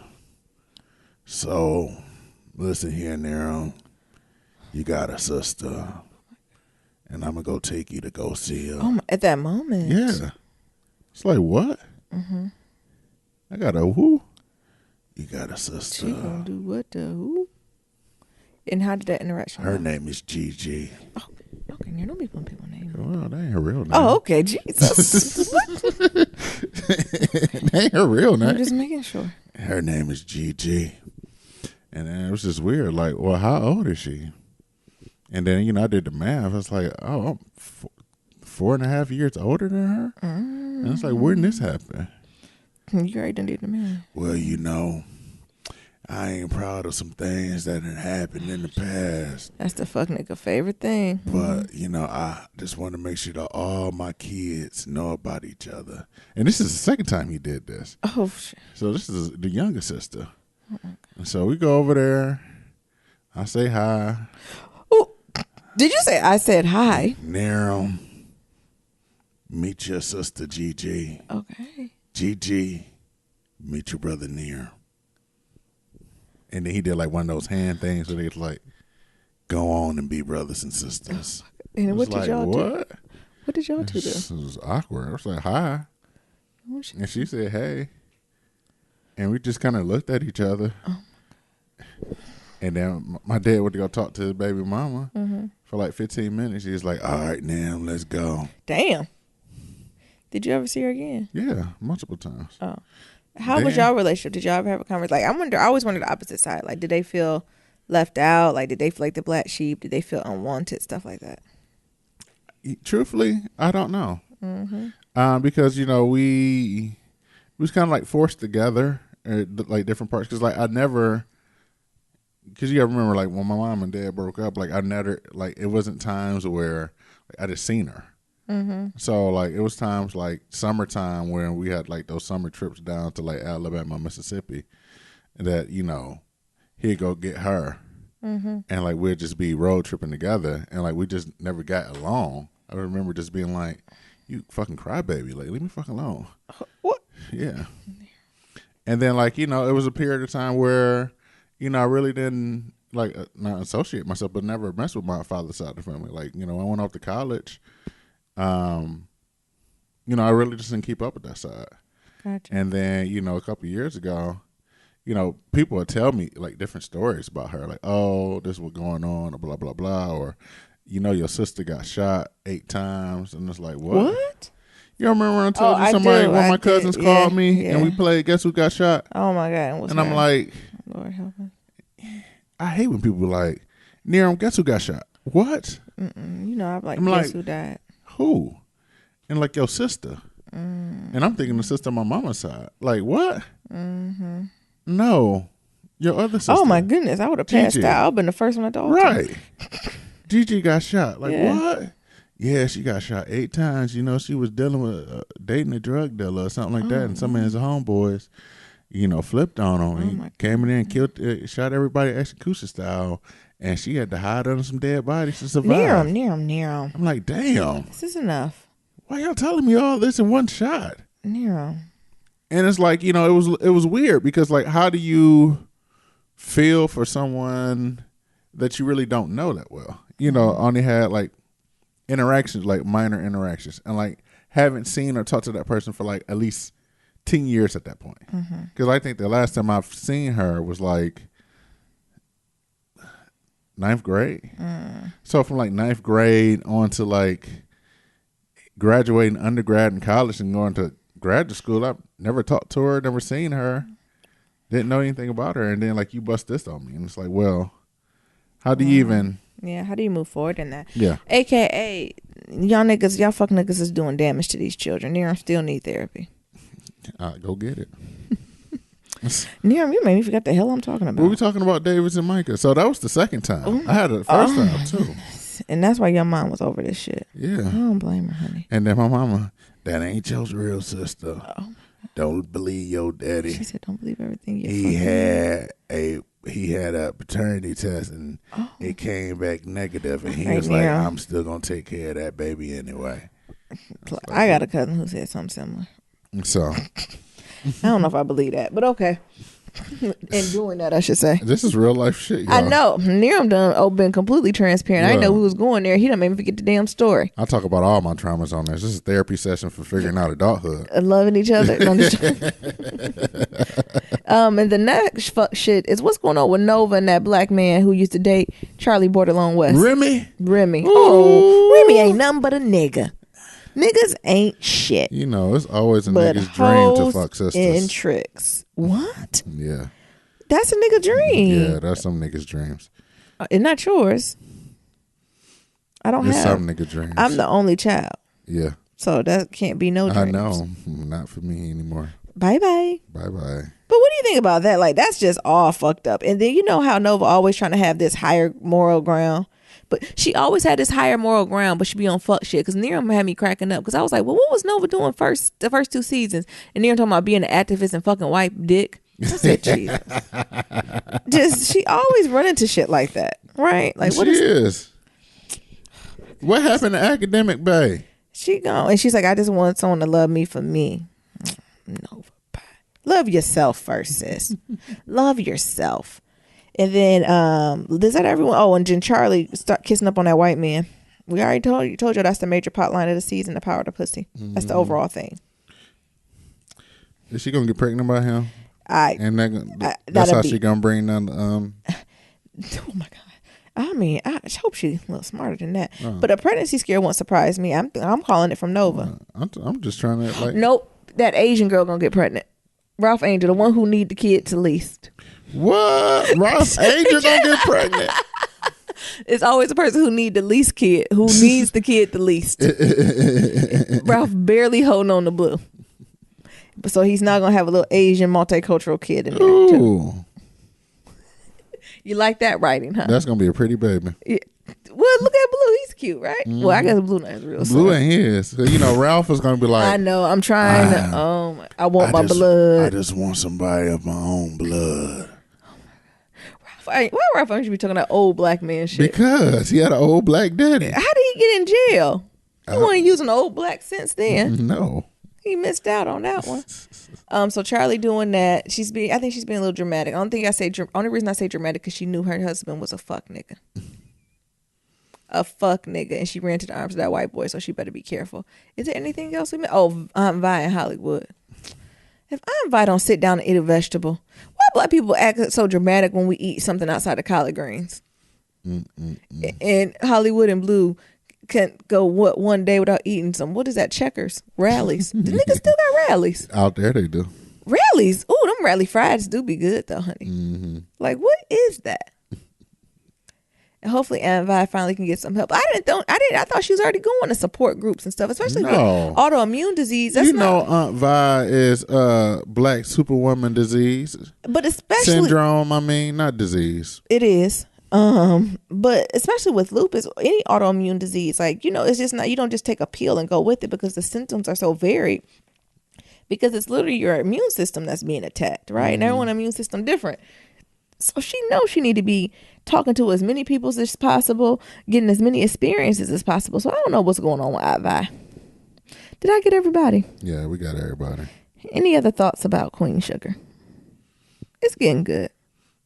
S1: So, listen here, Nero. You got a sister, and I'm gonna go take you to go see her.
S2: Oh, at that moment.
S1: Yeah. It's like what? I got a who? You got a sister.
S2: She gonna do what the who? And how did that interaction
S1: Her
S2: go?
S1: name is Gigi.
S2: Oh, okay, you don't be putting people names.
S1: Well, that ain't her real name.
S2: Oh, okay, Jesus.
S1: That ain't her real name.
S2: I'm just making sure.
S1: Her name is Gigi. And then it was just weird. Like, well, how old is she? And then, I did the math. I was like, oh, I'm 4.5 years older than her? And it's like, where did this happen?
S2: You already done did the math.
S1: Well, I ain't proud of some things that had happened in the past.
S2: That's the fuck nigga favorite thing.
S1: But, I just want to make sure that all my kids know about each other. And this is the second time he did this.
S2: Oh, shit.
S1: So this is the younger sister. And so we go over there. I say hi.
S2: Oh, did you say I said hi?
S1: Nero, meet your sister Gigi.
S2: Okay.
S1: Gigi, meet your brother Nero. And then he did like one of those hand things where they like go on and be brothers and sisters.
S2: And what did y'all do?
S1: What?
S2: What did y'all two do?
S1: This was awkward. I was like, hi. And she said, hey. And we just kind of looked at each other. Oh. And then my dad went to go talk to his baby mama for like 15 minutes. He was like, all right, now let's go.
S2: Damn. Did you ever see her again?
S1: Yeah, multiple times.
S2: Oh. How was y'all relationship? Did y'all ever have a conversation? Like, I always wonder the opposite side. Like, did they feel left out? Like, did they feel like the black sheep? Did they feel unwanted? Stuff like that.
S1: Truthfully, I don't know. Because, we was kind of like forced together, like different parts. Because, like, because you gotta remember, like, when my mom and dad broke up, like, it wasn't times where I just seen her. So like it was times like summertime when we had like those summer trips down to like Alabama, Mississippi, that he'd go get her, and like we'd just be road tripping together, and like we just never got along. I remember just being like, "You fucking crybaby, like leave me fucking alone."
S2: What?
S1: Yeah. And then like it was a period of time where I really didn't like not associate myself, but never mess with my father's side of the family. Like I went off to college. I really just didn't keep up with that side.
S2: Gotcha.
S1: And then, a couple of years ago, people would tell me like different stories about her, like, oh, this was going on, or blah, blah, blah, or, your sister got shot 8 times. And it's like, what? You remember when I told you somebody, one of my cousins called me and we played Guess Who Got Shot?
S2: Oh my God.
S1: And I'm like,
S2: Lord help me.
S1: I hate when people like, Near, guess who got shot? What?
S2: I'm like,
S1: I'm
S2: guess
S1: like,
S2: who died?
S1: Who? And like your sister. And I'm thinking the sister on my mama's side. Like what? No, your other sister.
S2: Oh my goodness, I would have passed
S1: Gigi.
S2: out. I've been the first one to talk.
S1: Right. Gigi got shot. Like
S2: Yeah.
S1: what? Yeah, she got shot 8 times. She was dealing with dating a drug dealer or something like that. And some of his homeboys, flipped on him. He came in there and killed, shot everybody execution style. And she had to hide under some dead bodies to survive.
S2: Near him.
S1: I'm like, damn.
S2: This is enough.
S1: Why y'all telling me all this in one shot?
S2: Near him.
S1: And it's like, it was weird because like, how do you feel for someone that you really don't know that well? only had like interactions, like minor interactions, and like haven't seen or talked to that person for like at least 10 years at that point. Because I think the last time I've seen her was like ninth grade. So from like ninth grade on to like graduating undergrad and college and going to graduate school, I've never talked to her, never seen her, didn't know anything about her. And then like you bust this on me. And it's like, well, how do you even...
S2: Yeah, how do you move forward in that?
S1: Yeah.
S2: AKA, y'all fuck niggas is doing damage to these children. Near still need therapy.
S1: Go get it.
S2: Near you made me forget the hell I'm talking about.
S1: We were talking about Davis and Mica. So that was the second time. I had it the first time too.
S2: And that's why your mom was over this shit.
S1: Yeah.
S2: I don't blame her, honey.
S1: And then my mama, that ain't your real sister. Don't believe your daddy.
S2: She said, don't believe everything you
S1: He had a paternity test and it came back negative, and he was like, I'm still gonna take care of that baby anyway.
S2: I got a cousin who said something similar.
S1: So
S2: I don't know if I believe that, but okay. And doing that, I should say.
S1: This is real life shit, y'all.
S2: I know. Niram done been completely transparent. I didn't know who was going there. He done made me forget the damn story.
S1: I talk about all my traumas on this. This is a therapy session for figuring out adulthood.
S2: Loving each other. And the next fuck shit is what's going on with Nova and that black man who used to date Charlie Borderline West.
S1: Remy.
S2: Ooh. Oh, Remy ain't nothing but a nigga. Niggas ain't shit.
S1: It's always a nigga's dream to fuck sisters.
S2: And tricks. What?
S1: Yeah.
S2: That's a nigga dream.
S1: Yeah, that's some niggas' dreams.
S2: It's not yours. I don't have.
S1: It's some nigga dreams.
S2: I'm the only child.
S1: Yeah.
S2: So that can't be no dreams.
S1: I know. Not for me anymore.
S2: Bye-bye.
S1: Bye-bye.
S2: But what do you think about that? Like, that's just all fucked up. And then you know how Nova always trying to have this higher moral ground. But she always had this higher moral ground, but she be on fuck shit. Because Niram had me cracking up. Because I was like, well, what was Nova doing the first 2 seasons? And Niram talking about being an activist and fucking white dick. I said, Jesus. She always run into shit like that. Right? Like, what is.
S1: What happened to Academic Bay?
S2: She gone. And she's like, I just want someone to love me for me. Nova. Love yourself first, sis. Love yourself. And then is that everyone? Oh, and then Charlie start kissing up on that white man. We already told you that's the major plot line of the season, the power of the pussy. That's the overall thing.
S1: Is she gonna get pregnant by him? And that's how she gonna bring down the
S2: Oh my god. I mean, I hope she's a little smarter than that. But a pregnancy scare won't surprise me. I'm calling it from Nova.
S1: I'm just trying to like.
S2: Nope, that Asian girl gonna get pregnant. Ralph Angel, the one who need the kid to least.
S1: What? Ralph Angel gonna get pregnant?
S2: It's always the person who need the least kid, who needs the kid the least. Ralph barely holding on to Blue. So he's not gonna have a little Asian multicultural kid in there too. You like that writing, huh?
S1: That's gonna be a pretty baby.
S2: Yeah. Well, look at Blue. He's cute, right? Well, I guess Blue not real.
S1: Blue ain't his. Ralph is gonna be like,
S2: I know. I'm trying to. I want my blood.
S1: I just want somebody of my own blood.
S2: Why Ralph should be talking that old black man shit?
S1: Because he had an old black daddy.
S2: How did he get in jail? He wasn't using old black since then.
S1: No.
S2: He missed out on that one. So Charlie doing that. I think she's being a little dramatic. Only reason I say dramatic because she knew her husband was a fuck nigga. A fuck nigga. And she ran to the arms of that white boy, so she better be careful. Is there anything else we missed? Oh, Aunt Vi in Hollywood. If Aunt Vi don't sit down and eat a vegetable, why black people act so dramatic when we eat something outside of collard greens? And Hollywood and Blue can't go one day without eating some, what is that, Checkers? Rallies. The niggas still got rallies.
S1: Out there they do.
S2: Rallies? Ooh, them rally fries do be good though, honey.
S1: Mm-hmm.
S2: Like, what is that? And hopefully Aunt Vi finally can get some help. I thought she was already going to support groups and stuff, especially with autoimmune disease. That's
S1: Aunt Vi is black superwoman disease.
S2: But especially
S1: syndrome, not disease.
S2: It is. But especially with lupus, any autoimmune disease, like, it's just not, you don't just take a pill and go with it because the symptoms are so varied. Because it's literally your immune system that's being attacked, right? Mm-hmm. And everyone's immune system different. So she knows she need to be talking to as many people as possible, getting as many experiences as possible. So I don't know what's going on with Aunt Vi. Did I get everybody?
S1: Yeah, we got everybody.
S2: Any other thoughts about Queen Sugar? It's getting good.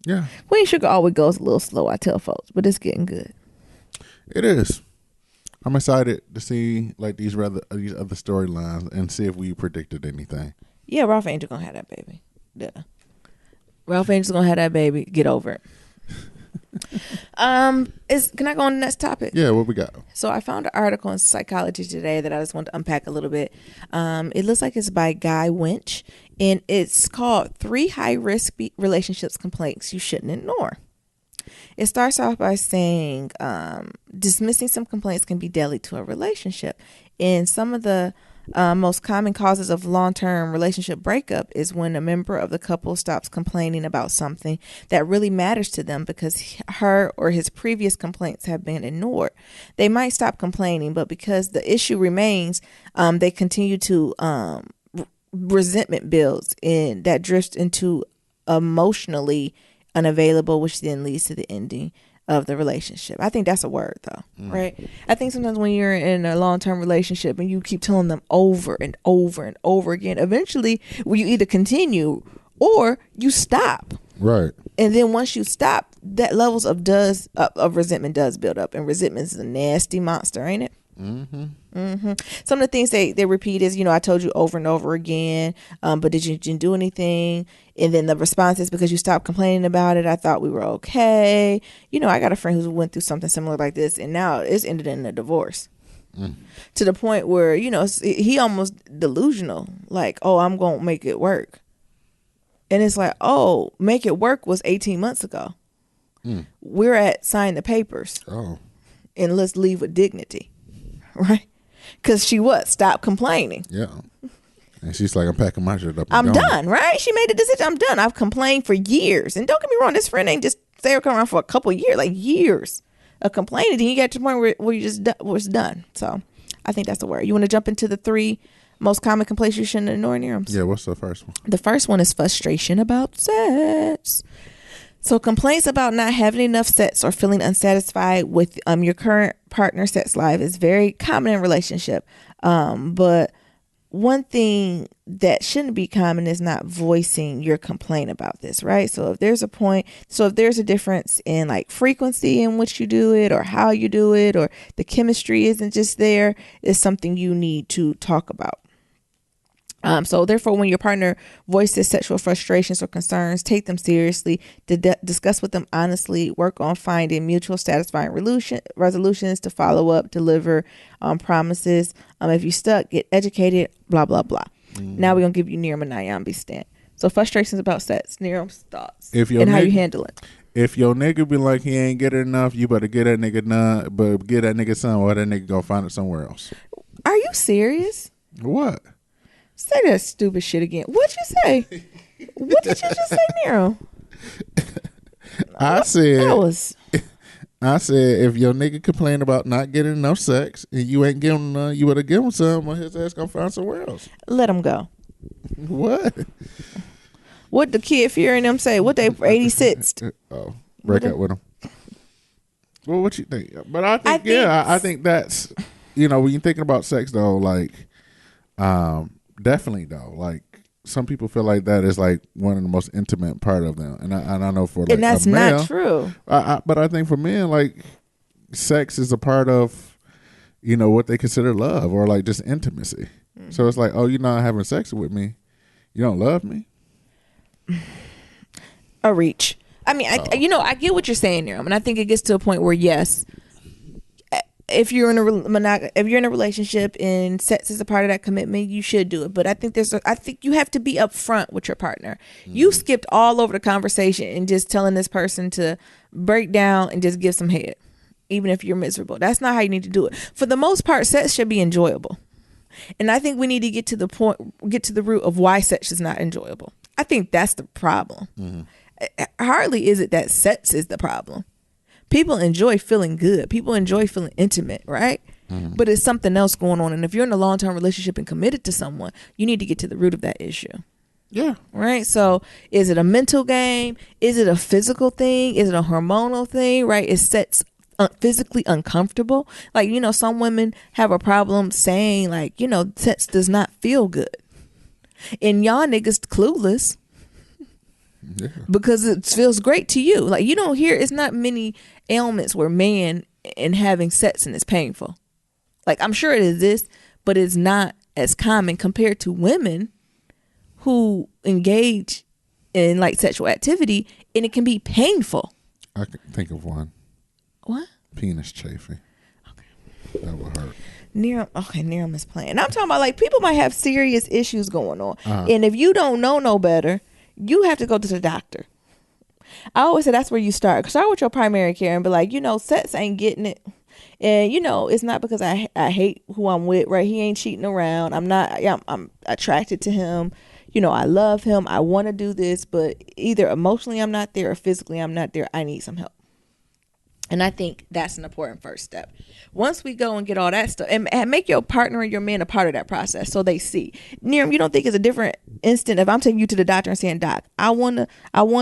S1: Yeah.
S2: Queen Sugar always goes a little slow, I tell folks, but it's getting good.
S1: It is. I'm excited to see like these other storylines and see if we predicted anything.
S2: Yeah, Ralph Angel gonna have that baby. Yeah. Ralph Angel's gonna have that baby. Get over it. Can I go on the next topic?
S1: Yeah, what we got?
S2: So I found an article in Psychology Today that I just want to unpack a little bit. It looks like it's by Guy Winch, and it's called 3 High-Risk Relationships Complaints You Shouldn't Ignore. It starts off by saying dismissing some complaints can be deadly to a relationship. And some of the most common causes of long-term relationship breakup is when a member of the couple stops complaining about something that really matters to them because her or his previous complaints have been ignored. They might stop complaining, but because the issue remains, they continue to resentment builds, and that drifts into emotionally unavailable, which then leads to the ending of the relationship. I think that's a word though, right? I think sometimes when you're in a long-term relationship and you keep telling them over and over and over again, eventually you either continue or you stop.
S1: Right.
S2: And then once you stop, that levels of resentment does build up, and resentment is a nasty monster, ain't it? Some of the things they repeat is, I told you over and over again, but didn't do anything. And then the response is, because you stopped complaining about it, I thought we were okay. I got a friend who went through something similar like this, and now it's ended in a divorce. To the point where, he almost delusional, like, oh, I'm going to make it work. And it's like, oh, make it work was 18 months ago. We're at sign the papers.
S1: Oh.
S2: And let's leave with dignity. Right? Because she stopped complaining.
S1: Yeah. And she's like, I'm packing my shit up.
S2: I'm done, right? She made a decision. I'm done. I've complained for years. And don't get me wrong, this friend ain't just stay around for a couple of years, like years of complaining. Then you get to the point where you just was done. So I think that's the word. You want to jump into the 3 most common complaints you shouldn't ignore, Nirams?
S1: Yeah, what's the first one? The
S2: first one is frustration about sex. So complaints about not having enough sex or feeling unsatisfied with your current partner's sex life is very common in a relationship. But one thing that shouldn't be common is not voicing your complaint about this, right? So if there's a difference in like frequency in which you do it or how you do it, or the chemistry isn't just there, it's something you need to talk about. So therefore, when your partner voices sexual frustrations or concerns, take them seriously, discuss with them honestly, work on finding mutual satisfying resolutions to follow up, deliver promises. If you're stuck, get educated, blah, blah, blah. Now we're going to give you Niram and Nyambi's stand. So frustrations about sex, Niram's thoughts, and how you handle it.
S1: If your nigga be like he ain't get it enough, you better get that nigga none, but get that nigga some, or that nigga go find it somewhere else.
S2: Are you serious?
S1: What?
S2: Say that stupid shit again. What'd you say? What did you just say, Nero?
S1: I said if your nigga complain about not getting enough sex and you ain't giving none, you better give him some, or his ass gonna find somewhere else.
S2: Let him go.
S1: What?
S2: What the Kid Fury and them say? What they 86th?
S1: Oh, break up with him. Well, what you think? But I think that's, when you're thinking about sex though, like, definitely though, like some people feel like that is like one of the most intimate part of them, and I know for like
S2: and that's
S1: a male,
S2: not true.
S1: But I think for men, like sex is a part of what they consider love or like just intimacy. So it's like, oh, you're not having sex with me, you don't love me.
S2: A reach. I mean, I get what you're saying there, and I think it gets to a point where yes. If you're in a relationship and sex is a part of that commitment, you should do it. But I think you have to be upfront with your partner. You skipped all over the conversation and just telling this person to break down and just give some head, even if you're miserable. That's not how you need to do it. For the most part, sex should be enjoyable. And I think we need to get to the root of why sex is not enjoyable. I think that's the problem. Hardly is it that sex is the problem. People enjoy feeling good. People enjoy feeling intimate, right? But it's something else going on. And if you're in a long-term relationship and committed to someone, you need to get to the root of that issue.
S1: Yeah.
S2: Right? So is it a mental game? Is it a physical thing? Is it a hormonal thing? Right? Is sex physically uncomfortable? Like, some women have a problem saying like, sex does not feel good. And y'all niggas clueless.
S1: Yeah.
S2: Because it feels great to you. Like, you don't hear, it's not many ailments where man and having sex and it's painful. Like, I'm sure it exists, but it's not as common compared to women who engage in like sexual activity and it can be painful.
S1: I can think of one.
S2: What?
S1: Penis chafing. Okay. That would hurt.
S2: Niram is playing. I'm talking about like people might have serious issues going on. And if you don't know no better, you have to go to the doctor. I always say that's where you start. Start with your primary care and be like, sex ain't getting it. And it's not because I hate who I'm with, right? He ain't cheating around. I'm attracted to him. I love him. I want to do this, but either emotionally I'm not there or physically I'm not there. I need some help. And I think that's an important first step. Once we go and get all that stuff, and make your partner and your man a part of that process so they see. Niram, you don't think it's a different instant if I'm taking you to the doctor and saying, Doc, I want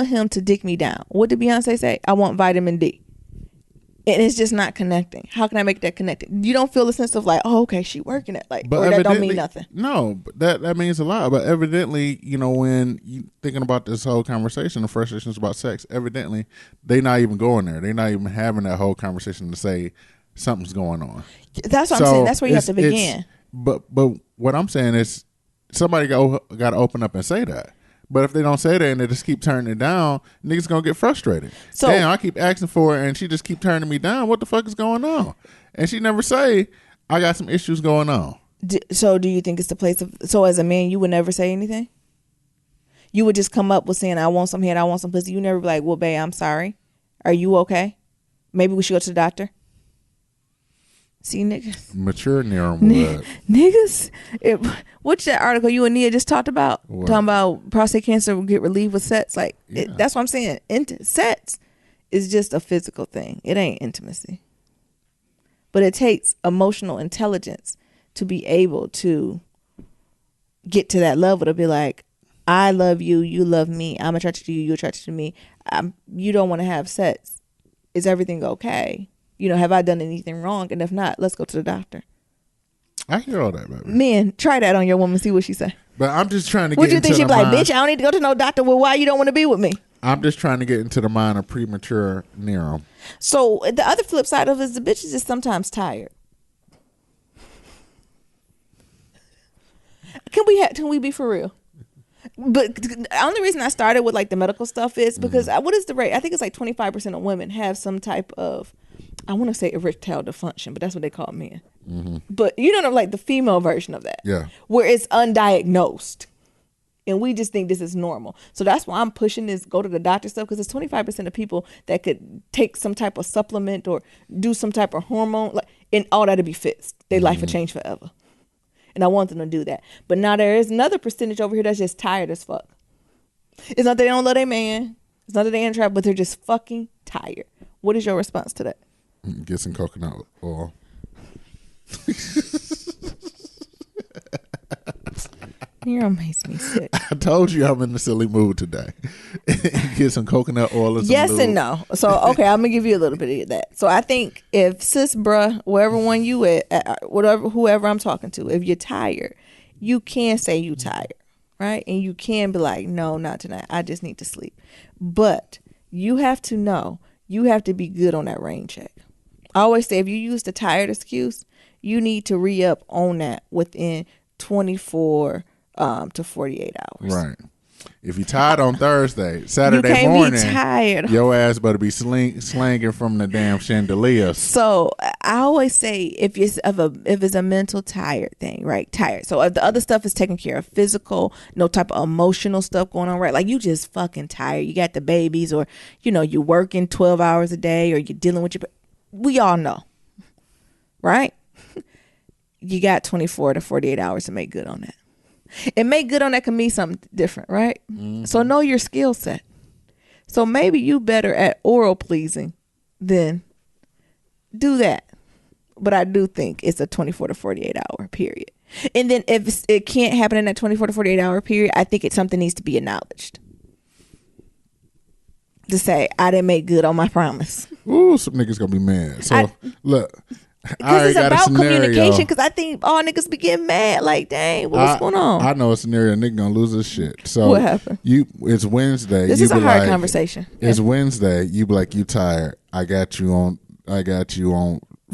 S2: him to dick me down. What did Beyonce say? I want vitamin D. And it's just not connecting. How can I make that connected? You don't feel a sense of like, oh, okay, she working it, like, or that don't mean nothing.
S1: No, but that means a lot. But evidently, when you thinking about this whole conversation, the frustrations about sex, evidently they not even going there. They're not even having that whole conversation to say something's going on.
S2: That's what I'm saying. That's where you have to begin.
S1: But what I'm saying is somebody got to open up and say that. But if they don't say that and they just keep turning it down, niggas gonna get frustrated. So, damn, I keep asking for it and she just keep turning me down. What the fuck is going on? And she never say, I got some issues going on.
S2: So do you think it's the place of, so as a man, you would never say anything? You would just come up with saying, I want some head, I want some pussy. You never be like, well, babe, I'm sorry. Are you okay? Maybe we should go to the doctor. See, niggas.
S1: Mature Niram would.
S2: Niggas. What's that article you and Nia just talked about?
S1: What?
S2: Talking about prostate cancer will get relieved with sex. Like,
S1: Yeah.
S2: That's what I'm saying. Sex is just a physical thing. It ain't intimacy. But it takes emotional intelligence to be able to get to that level to be like, I love you, you love me, I'm attracted to you, you're attracted to me. You don't want to have sex. Is everything okay? Have I done anything wrong? And if not, let's go to the doctor.
S1: I hear all that, baby.
S2: Men, try that on your woman, see what she say.
S1: But I'm just trying to
S2: what
S1: get
S2: you think? She be like, bitch, I don't need to go to no doctor. Well, why you don't want to be with me?
S1: I'm just trying to get into the mind of premature Niram.
S2: So the other flip side of it is the bitch is just sometimes tired. Can we be for real? But the only reason I started with like the medical stuff is because what is the rate? I think it's like 25% of women have some type of, I want to say erectile dysfunction, but that's what they call men. Mm-hmm. But like the female version of that.
S1: Yeah.
S2: Where it's undiagnosed. And we just think this is normal. So that's why I'm pushing this go to the doctor stuff, because it's 25% of people that could take some type of supplement or do some type of hormone, and all that'll be fixed. Their life will change forever. And I want them to do that. But now there is another percentage over here that's just tired as fuck. It's not that they don't love their man. It's not that they ain't trapped, but they're just fucking tired. What is your response to that?
S1: Get some coconut oil.
S2: Nero makes me sick.
S1: I told you I'm in a silly mood today. Get some coconut oil. And some
S2: yes
S1: lube.
S2: And no. So, okay, I'm going to give you a little bit of that. So I think if sis, bruh, wherever one you at, whoever I'm talking to, if you're tired, you can say you tired, right? And you can be like, no, not tonight. I just need to sleep. But you have to know, you have to be good on that rain check. I always say if you use the tired excuse, you need to re-up on that within 24 to 48 hours.
S1: Right. If you're tired on Thursday, Saturday
S2: you can't
S1: morning,
S2: be tired.
S1: Your ass better be slanging from the damn chandeliers.
S2: So I always say if it's a mental tired thing, right? Tired. So if the other stuff is taken care of, physical, no type of emotional stuff going on, right? Like you just fucking tired. You got the babies, or you're working 12 hours a day, or you're dealing with we all know, right? You got 24 to 48 hours to make good on that. And make good on that can mean something different, right? Mm-hmm. So know your skill set. So maybe you better at oral pleasing than do that. But I do think it's a 24 to 48 hour period. And then if it can't happen in that 24 to 48 hour period, I think something needs to be acknowledged. To say, I didn't make good on my promise.
S1: Ooh, some niggas gonna be mad. So look,
S2: Because it's about communication. Because I think all niggas be getting mad. Like, dang, what's going on?
S1: I know a scenario. Nigga gonna lose his shit. So
S2: what happened?
S1: It's Wednesday.
S2: This is a hard conversation.
S1: It's Wednesday. You be like, you tired. I got you on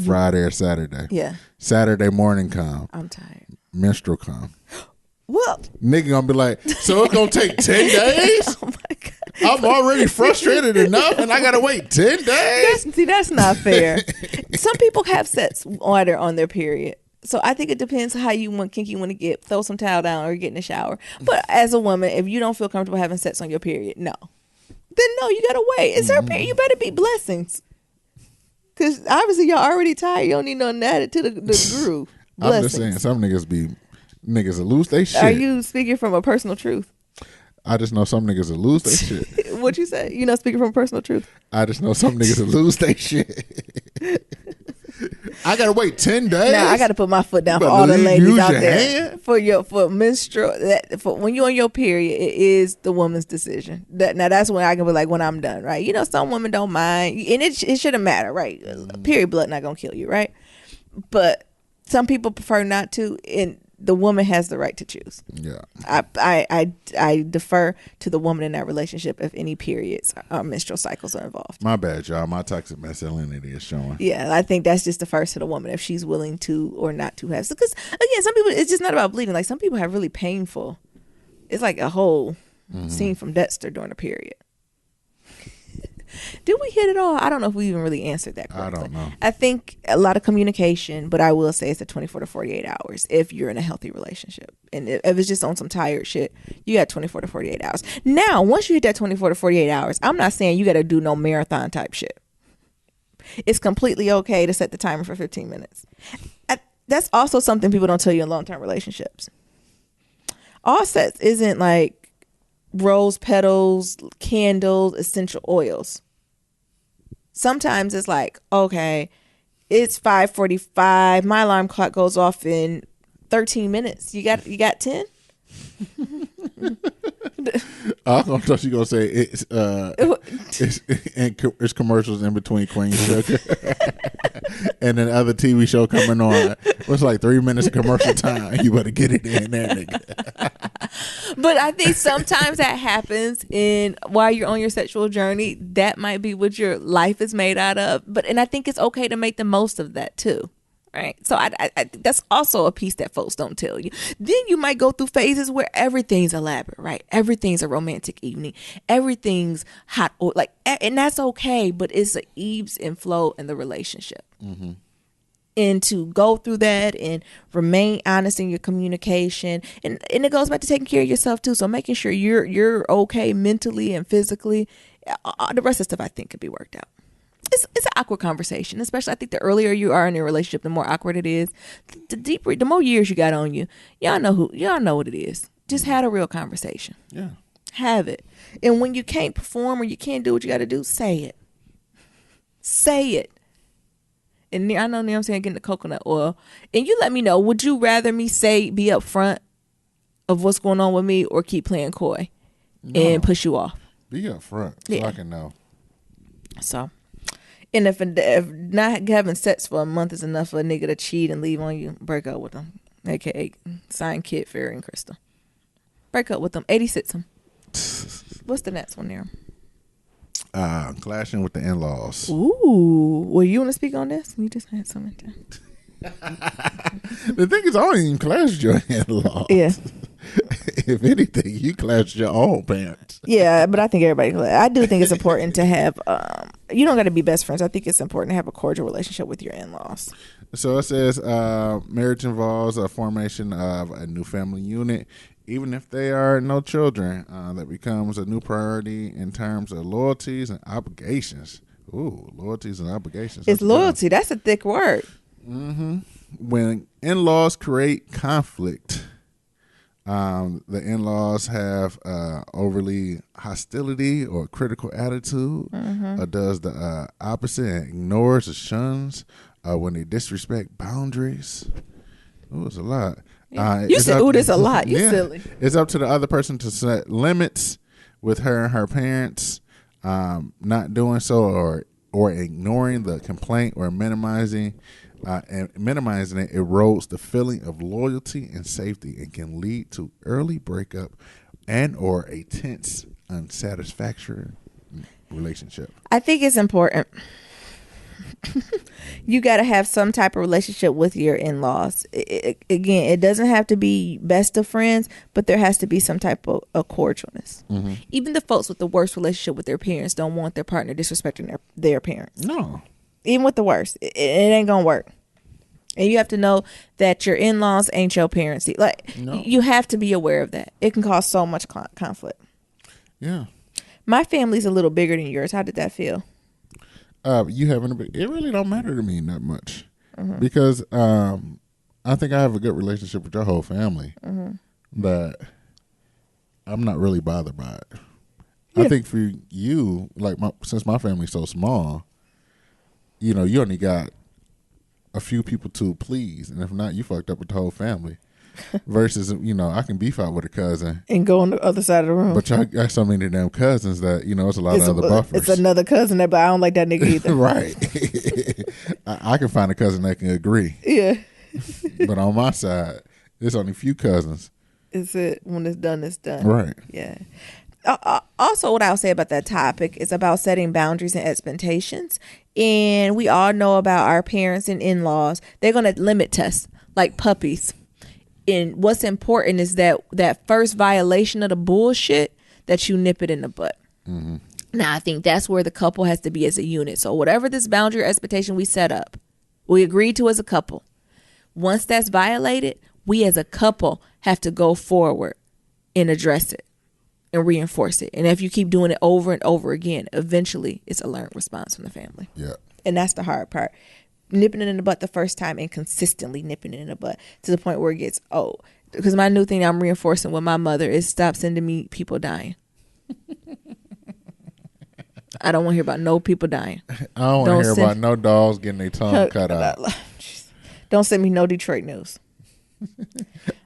S1: Friday or Saturday.
S2: Yeah.
S1: Saturday morning come.
S2: I'm tired.
S1: Menstrual come.
S2: Well,
S1: nigga gonna be like, so it's gonna take 10 days?
S2: Oh my God.
S1: I'm already frustrated enough and I gotta wait 10 days?
S2: That's not fair. Some people have sex order on their period. So I think it depends how kinky you want to get. Throw some towel down or get in the shower. But as a woman, if you don't feel comfortable having sex on your period, no. Then no, you gotta wait. It's her period. You better be blessings. Because obviously y'all already tired. You don't need nothing added to the groove. Blessings.
S1: I'm just saying, some niggas will lose their shit.
S2: Are you speaking from a personal truth?
S1: I just know some niggas will lose their shit.
S2: What'd you say? You know, speaking from personal truth?
S1: I just know some niggas will lose their shit. I gotta wait 10 days.
S2: Now I gotta put my foot down for all the ladies out there. For menstrual, when you're on your period, it is the woman's decision. Now that's when I can be like, when I'm done, right? You know, some women don't mind, and it shouldn't matter, right? Period blood not gonna kill you, right? But some people prefer not to, and the woman has the right to choose.
S1: Yeah,
S2: I defer to the woman in that relationship if any periods or menstrual cycles are involved.
S1: My bad, y'all. My toxic masculinity is showing.
S2: Yeah, I think that's just the first to the woman if she's willing to or not to have. Because again, some people, it's just not about bleeding. Like some people have really painful. It's like a whole scene from Dexter during a period. Did we hit it all? I don't know if we even really answered that correctly.
S1: I don't know.
S2: I think a lot of communication, but I will say it's a 24 to 48 hours if you're in a healthy relationship. And if it's just on some tired shit, you got 24 to 48 hours. Now, once you hit that 24 to 48 hours, I'm not saying you got to do no marathon type shit. It's completely okay to set the timer for 15 minutes. That's also something people don't tell you in long-term relationships. All sex isn't like rose petals, candles, essential oils. Sometimes it's like, okay, it's 5:45. My alarm clock goes off in 13 minutes. You got 10?
S1: I thought you gonna say it's commercials in between Queen Sugar and then other TV show coming on. It's like 3 minutes of commercial time. You better get it in there, nigga.
S2: But I think sometimes that happens while you're on your sexual journey. That might be what your life is made out of. And I think it's okay to make the most of that too. Right. So I that's also a piece that folks don't tell you. Then you might go through phases where everything's elaborate, right? Everything's a romantic evening. Everything's hot, and that's okay. But it's the ebbs and flow in the relationship. Mm-hmm. And to go through that and remain honest in your communication, and it goes back to taking care of yourself too. So making sure you're okay mentally and physically. The rest of the stuff I think could be worked out. It's an awkward conversation, especially I think the earlier you are in a relationship, the more awkward it is. The more years you got on you, y'all know what it is. Just have a real conversation.
S1: Yeah,
S2: have it. And when you can't perform or you can't do what you got to do, say it. Say it. And I know I'm saying getting the coconut oil, and you let me know. Would you rather me be upfront of what's going on with me, or keep playing coy and push you off?
S1: Be upfront so I can know.
S2: So. And if not having sex for a month is enough for a nigga to cheat and leave on you, break up with them. AKA sign Kid, Fairy, and Crystal. Break up with them. 86 them. What's the next one there?
S1: Clashing with the in-laws.
S2: Ooh. Well, you want to speak on this? You just had something there.
S1: The thing is, I don't even clash with your in-laws.
S2: Yeah.
S1: If anything, you clash your own parents.
S2: Yeah, but I think I do think it's important to have, you don't got to be best friends. I think it's important to have a cordial relationship with your in-laws.
S1: So it says marriage involves a formation of a new family unit. Even if they are no children, that becomes a new priority in terms of loyalties and obligations. Ooh, loyalties and obligations.
S2: It's loyalty. That's a thick word.
S1: Mm-hmm. When in-laws create conflict, the in-laws have overly hostility or critical attitude, or does the opposite and ignores or shuns when they disrespect boundaries. Ooh, it's a lot.
S2: You said, ooh, this a lot. You silly.
S1: It's up to the other person to set limits with her and her parents. Not doing so or ignoring the complaint or minimizing And minimizing it erodes the feeling of loyalty and safety and can lead to early breakup and or a tense, unsatisfactory relationship.
S2: I think it's important. You got to have some type of relationship with your in-laws. Again, it doesn't have to be best of friends, but there has to be some type of cordialness. Mm-hmm. Even the folks with the worst relationship with their parents don't want their partner disrespecting their parents.
S1: No.
S2: Even with the worst, it ain't gonna work. And you have to know that your in-laws ain't your parents. Like, no. You have to be aware of that. It can cause so much conflict.
S1: Yeah.
S2: My family's a little bigger than yours. How did that feel?
S1: You having it really don't matter to me that much, because I think I have a good relationship with your whole family. That I'm not really bothered by it. Yeah. I think for you, like since my family's so small, you only got a few people to please, and if not, you fucked up with the whole family. Versus, I can beef out with a cousin
S2: and go on the other side of the room.
S1: But y'all got so many damn cousins that it's a lot of other buffers.
S2: It's another cousin but I don't like that nigga either.
S1: Right. I can find a cousin that can agree.
S2: Yeah.
S1: But on my side, there's only a few cousins.
S2: It's it. When it's done, it's done.
S1: Right.
S2: Yeah. Also, what I'll say about that topic is about setting boundaries and expectations. And we all know about our parents and in-laws. They're going to limit us like puppies. And what's important is that first violation of the bullshit, that you nip it in the butt. Mm-hmm. Now, I think that's where the couple has to be as a unit. So whatever this boundary or expectation we set up, we agreed to as a couple. Once that's violated, we as a couple have to go forward and address it and reinforce it. And if you keep doing it over and over again, eventually it's a learned response from the family.
S1: Yeah.
S2: And that's the hard part. Nipping it in the butt the first time and consistently nipping it in the butt to the point where it gets old. Because my new thing I'm reinforcing with my mother is stop sending me people dying. I don't want to hear about no people dying.
S1: I don't want to hear about no dogs getting their tongue cut out.
S2: Don't send me no Detroit news.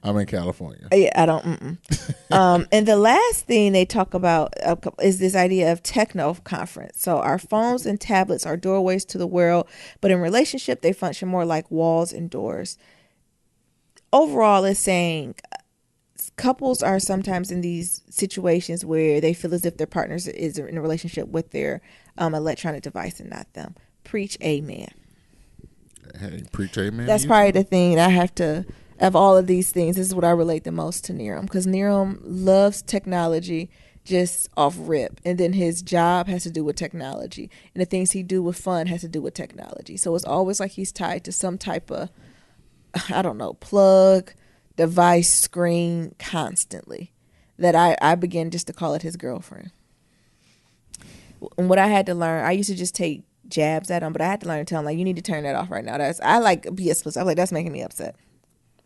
S1: I'm in California.
S2: Yeah, I don't. And the last thing they talk about is this idea of techno conference. So our phones and tablets are doorways to the world, but in relationship, they function more like walls and doors. Overall, it's saying couples are sometimes in these situations where they feel as if their partners is in a relationship with their electronic device and not them. Preach amen.
S1: Hey, preach amen.
S2: That's probably the thing that I have to. Of all of these things, this is what I relate the most to Niram, because Niram loves technology just off rip, and then his job has to do with technology, and the things he do with fun has to do with technology. So it's always like he's tied to some type of, I don't know, plug, device, screen constantly, that I begin just to call it his girlfriend. And what I had to learn, I used to just take jabs at him, but I had to learn to tell him, like, you need to turn that off right now. I like be explicit. I'm like, that's making me upset.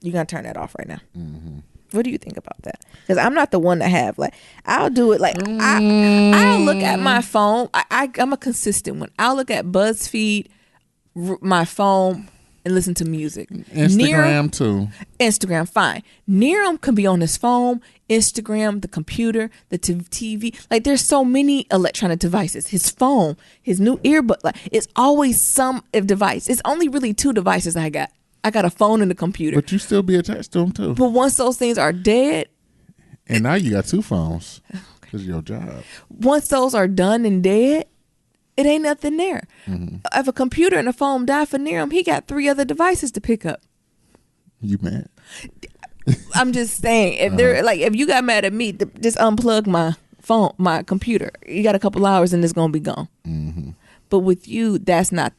S2: You're going to turn that off right now. Mm-hmm. What do you think about that? Because I'm not the one to have, like, I'll do it. Like, I'll look at my phone. I'm a consistent one. I'll look at BuzzFeed, my phone, and listen to music.
S1: Instagram, too.
S2: Instagram, fine. Niram can be on his phone, Instagram, the computer, the TV. Like, there's so many electronic devices. His phone, his new earbud. Like, it's always some device. It's only really two devices I got. I got a phone and a computer.
S1: But you still be attached to them, too.
S2: But once those things are dead.
S1: And now you got two phones because of your job.
S2: Once those are done and dead, it ain't nothing there. Mm-hmm. If a computer and a phone die for Niram, he got 3 other devices to pick up.
S1: You mad?
S2: I'm just saying, if they're like, if you got mad at me, just unplug my phone, my computer. You got a couple hours and it's gonna be gone. Mm-hmm. But with you, that's not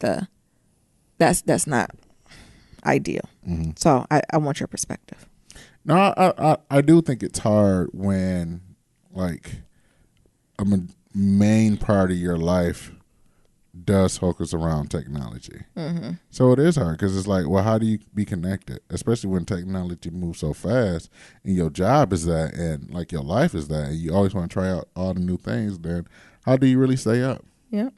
S2: ideal. Mm-hmm. So I want your perspective.
S1: No, I do think it's hard when, like, a main part of your life does focus around technology. Mm-hmm. So it is hard because it's like, well, how do you be connected? Especially when technology moves so fast and your job is that and, like, your life is that and you always want to try out all the new things, then how do you really stay up?
S2: Yeah.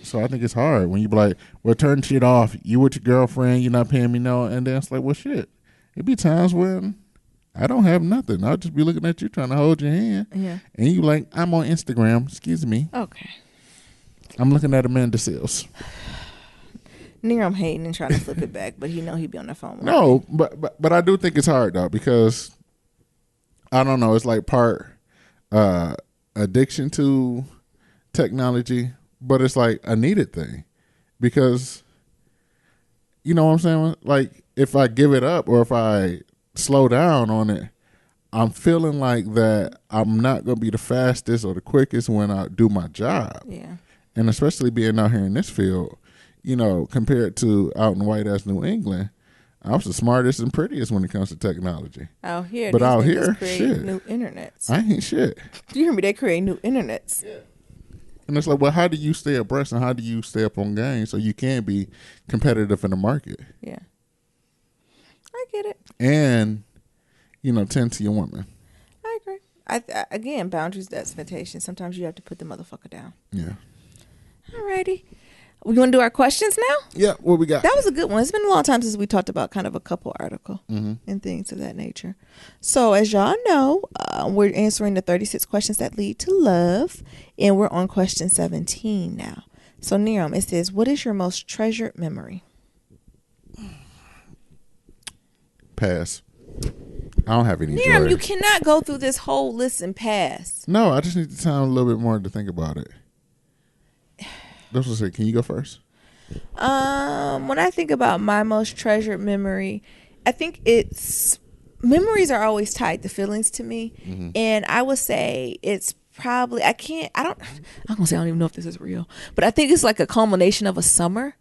S1: So I think it's hard when you be like, well, turn shit off. You with your girlfriend, you're not paying me no. And then it's like, well, shit. It be times when I don't have nothing. I'll just be looking at you trying to hold your hand. Yeah. And you like, I'm on Instagram. Excuse me.
S2: Okay.
S1: I'm looking at Amanda Seals.
S2: Near I'm hating and trying to flip it back, but he know he be on the phone.
S1: No, but I do think it's hard though, because I don't know. It's like part addiction to technology, but it's like a needed thing, because you know what I'm saying. Like if I give it up or if I slow down on it, I'm feeling like that I'm not gonna be the fastest or the quickest when I do my job.
S2: Yeah.
S1: And especially being out here in this field, you know, compared to out in white ass New England, I was the smartest and prettiest when it comes to technology.
S2: Out here,
S1: but
S2: these
S1: out
S2: niggas
S1: here,
S2: create
S1: shit,
S2: new internets.
S1: I ain't shit.
S2: You hear me? They create new internets.
S1: Yeah. And it's like, well, how do you stay abreast and how do you stay up on game so you can be competitive in the market?
S2: Yeah, I get it.
S1: And, you know, tend to your woman.
S2: I agree. Again, boundaries, the expectations. Sometimes you have to put the motherfucker down.
S1: Yeah.
S2: Alrighty. We want to do our questions now?
S1: Yeah, what we got?
S2: That was a good one. It's been a long time since we talked about kind of a couple article and things of that nature. So as y'all know, we're answering the 36 questions that lead to love, and we're on question 17 now. So Niram, it says, what is your most treasured memory?
S1: Pass. I don't have any
S2: Niram,
S1: joy.
S2: you cannot go through this whole list and pass.
S1: No, I just need the time a little bit more to think about it. That's what I said. Can you go first?
S2: When I think about my most treasured memory, I think memories are always tied to feelings to me. Mm-hmm. And I would say it's probably, I'm gonna say I don't even know if this is real, but I think it's like a culmination of a summer.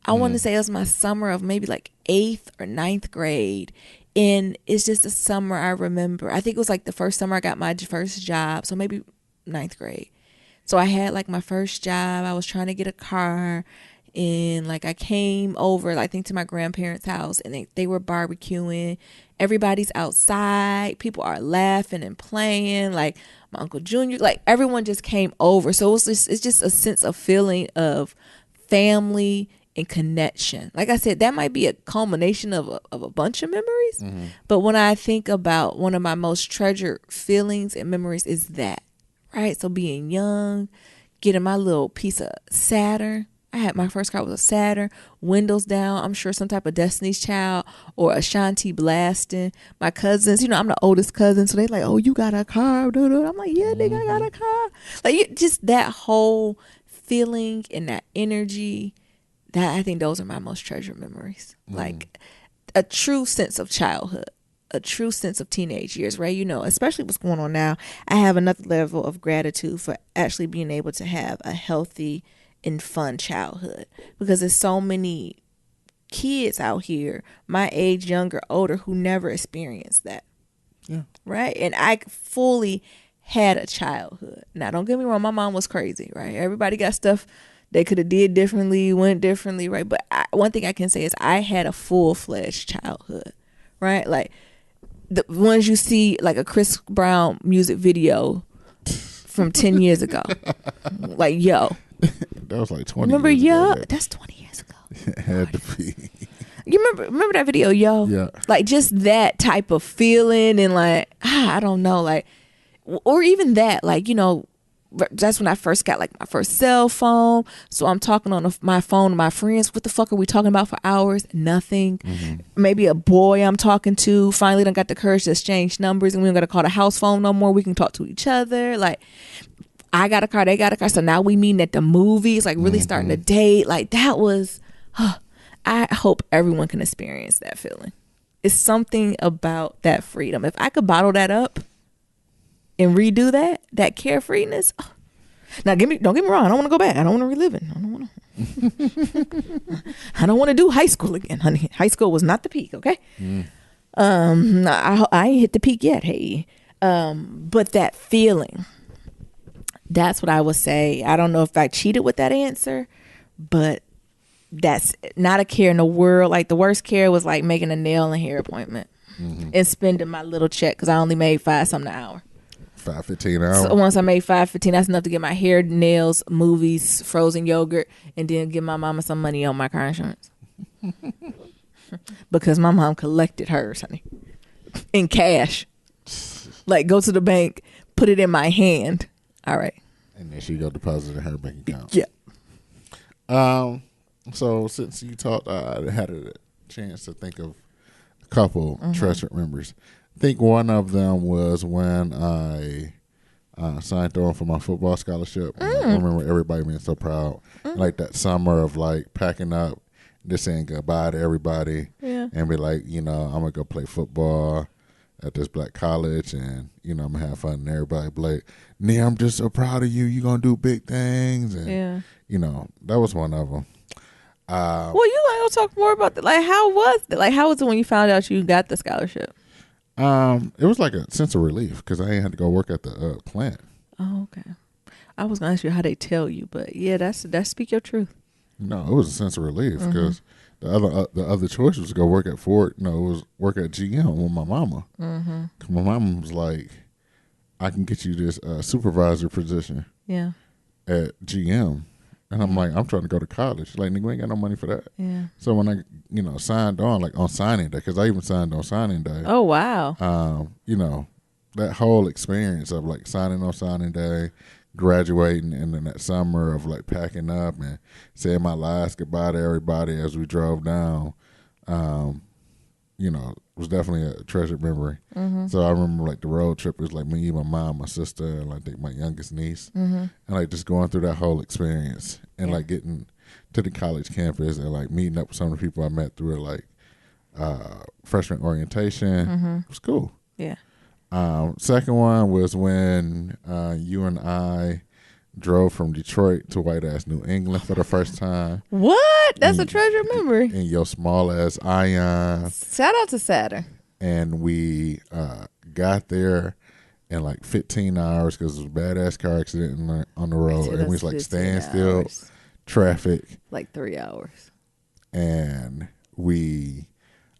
S2: I want to say it was my summer of maybe like 8th or 9th grade. And it's just a summer I remember. I think it was like the first summer I got my first job. So maybe 9th grade. So I had like my first job. I was trying to get a car, and like I came over, I think, to my grandparents' house, and they were barbecuing. Everybody's outside. People are laughing and playing. Like my Uncle Junior, like everyone just came over. So it's just a sense of feeling of family and connection. Like I said, that might be a culmination of a bunch of memories. Mm-hmm. But when I think about one of my most treasured feelings and memories is that. Right, so being young, getting my little piece of Saturn. I had my first car was a Saturn, windows down. I'm sure some type of Destiny's Child or Ashanti blasting. My cousins, you know, I'm the oldest cousin, so they like, oh, you got a car? I'm like, yeah, nigga, I got a car. Like just that whole feeling and that energy. That I think those are my most treasured memories. Like a true sense of childhood. A true sense of teenage years, right? You know, especially what's going on now. I have another level of gratitude for actually being able to have a healthy and fun childhood, because there's so many kids out here, my age, younger, older, who never experienced that. Yeah. Right? And I fully had a childhood. Now, don't get me wrong, my mom was crazy, right? Everybody got stuff they could have did differently, went differently, right? But one thing I can say is I had a full-fledged childhood, right? Like, the ones you see, like a Chris Brown music video from 10 years ago. Like, yo.
S1: That was like 20
S2: remember,
S1: years
S2: yo?
S1: ago.
S2: That's 20 years ago.
S1: It had to be.
S2: You remember that video, yo?
S1: Yeah.
S2: Like, just that type of feeling and like, I don't know, like, or even that, like, you know, that's when I first got like my first cell phone. So I'm talking on my phone to my friends. What the fuck are we talking about for hours? Nothing. Mm-hmm. Maybe a boy I'm talking to finally done got the courage to exchange numbers, and we don't got to call the house phone no more. We can talk to each other. Like, I got a car, they got a car. So now we meeting at the movies, like really starting to date. Like that was, I hope everyone can experience that feeling. It's something about that freedom. If I could bottle that up and redo that carefreeness. Now, don't get me wrong. I don't want to go back. I don't want to relive it. I don't want to do high school again, honey. High school was not the peak, okay? I ain't hit the peak yet, hey. But that feeling, that's what I would say. I don't know if I cheated with that answer, but that's not a care in the world. Like the worst care was like making a nail and hair appointment and spending my little check because I only made $5 something an hour.
S1: $5.15 an hour.
S2: So once I made $5.15, that's enough to get my hair, nails, movies, frozen yogurt, and then give my mama some money on my car insurance. Because my mom collected hers, honey, in cash. Like go to the bank, put it in my hand. All right.
S1: And then she go deposit in her bank account.
S2: Yeah.
S1: So since you talked, I had a chance to think of a couple treasured memories. I think one of them was when I signed on for my football scholarship. And I remember everybody being so proud. Like that summer of like packing up, just saying goodbye to everybody, and be like, I'm gonna go play football at this black college, and I'm gonna have fun. And everybody be like, "Nia, I'm just so proud of you. You gonna do big things." And that was one of them.
S2: Well, you like to talk more about that. Like, how was it? Like, how was it when you found out you got the scholarship?
S1: It was like a sense of relief because I ain't had to go work at the plant.
S2: Oh, okay. I was gonna ask you how they tell you, but yeah, that's speak your truth.
S1: No, it was a sense of relief because the other choice was to go work at Ford. No, it was work at GM with my mama. Cause my mama was like, "I can get you this supervisor position."
S2: Yeah.
S1: At GM, and I'm like, I'm trying to go to college. Like, nigga, we ain't got no money for that.
S2: Yeah.
S1: So when I signed on, like on signing day, because I even signed on signing day.
S2: Oh wow.
S1: That whole experience of like signing on signing day, graduating, and then that summer of like packing up and saying my last goodbye to everybody as we drove down, was definitely a treasured memory. So I remember like the road trip was like me, my mom, my sister, and I think my youngest niece, and like just going through that whole experience and like getting to the college campus and like meeting up with some of the people I met through like freshman orientation. It was cool.
S2: Yeah.
S1: Second one was when you and I drove from Detroit to white ass New England for the first time.
S2: What? That's a treasure memory.
S1: In your small ass Ion.
S2: Shout out to Saturn.
S1: And we got there in like 15 hours because it was a badass car accident on the road. And we was like standstill traffic.
S2: Like 3 hours.
S1: And we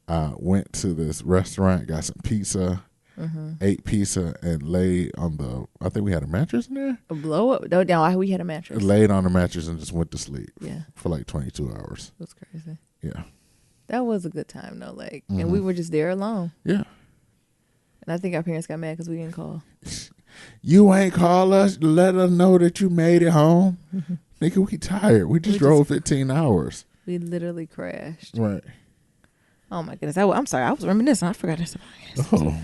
S1: went to this restaurant, got some pizza. Ate pizza and laid on I think we had a mattress in there.
S2: A blow up? No, we had a mattress.
S1: Laid on the mattress and just went to sleep.
S2: Yeah.
S1: For like 22 hours.
S2: That's crazy.
S1: Yeah.
S2: That was a good time though. Like, and we were just there alone.
S1: Yeah.
S2: And I think our parents got mad because we didn't call.
S1: You ain't call us to let us know that you made it home. Nigga, we tired. We just drove 15 hours.
S2: We literally crashed.
S1: Right.
S2: Oh my goodness! I'm sorry. I was reminiscing. I forgot this.
S1: Oh.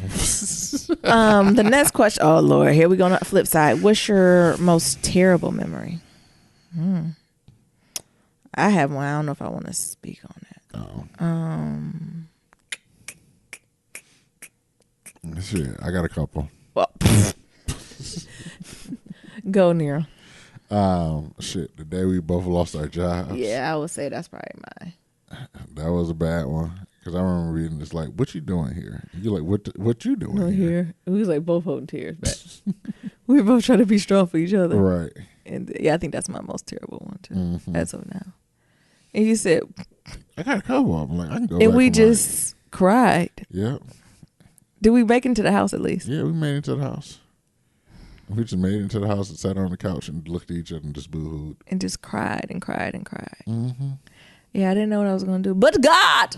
S2: The next question. Oh Lord, here we go on the flip side. What's your most terrible memory? I have one. I don't know if I want to speak on that.
S1: Shit, I got a couple.
S2: Well, go Nero.
S1: Shit, the day we both lost our jobs.
S2: Yeah, I would say that's probably mine.
S1: That was a bad one. Because I remember reading this like, what you doing here? You like, what you doing here?
S2: We was like both holding tears back. We were both trying to be strong for each other.
S1: Right.
S2: And yeah, I think that's my most terrible one too. As of now. And you said,
S1: I got a couple of them. Like, I can go
S2: and
S1: back
S2: we just cried.
S1: Yep.
S2: Did we make it into the house at least?
S1: Yeah, we made it to the house. We just made it into the house and sat on the couch and looked at each other and just boo-hooed.
S2: And just cried and cried and cried. Yeah, I didn't know what I was going to do. But God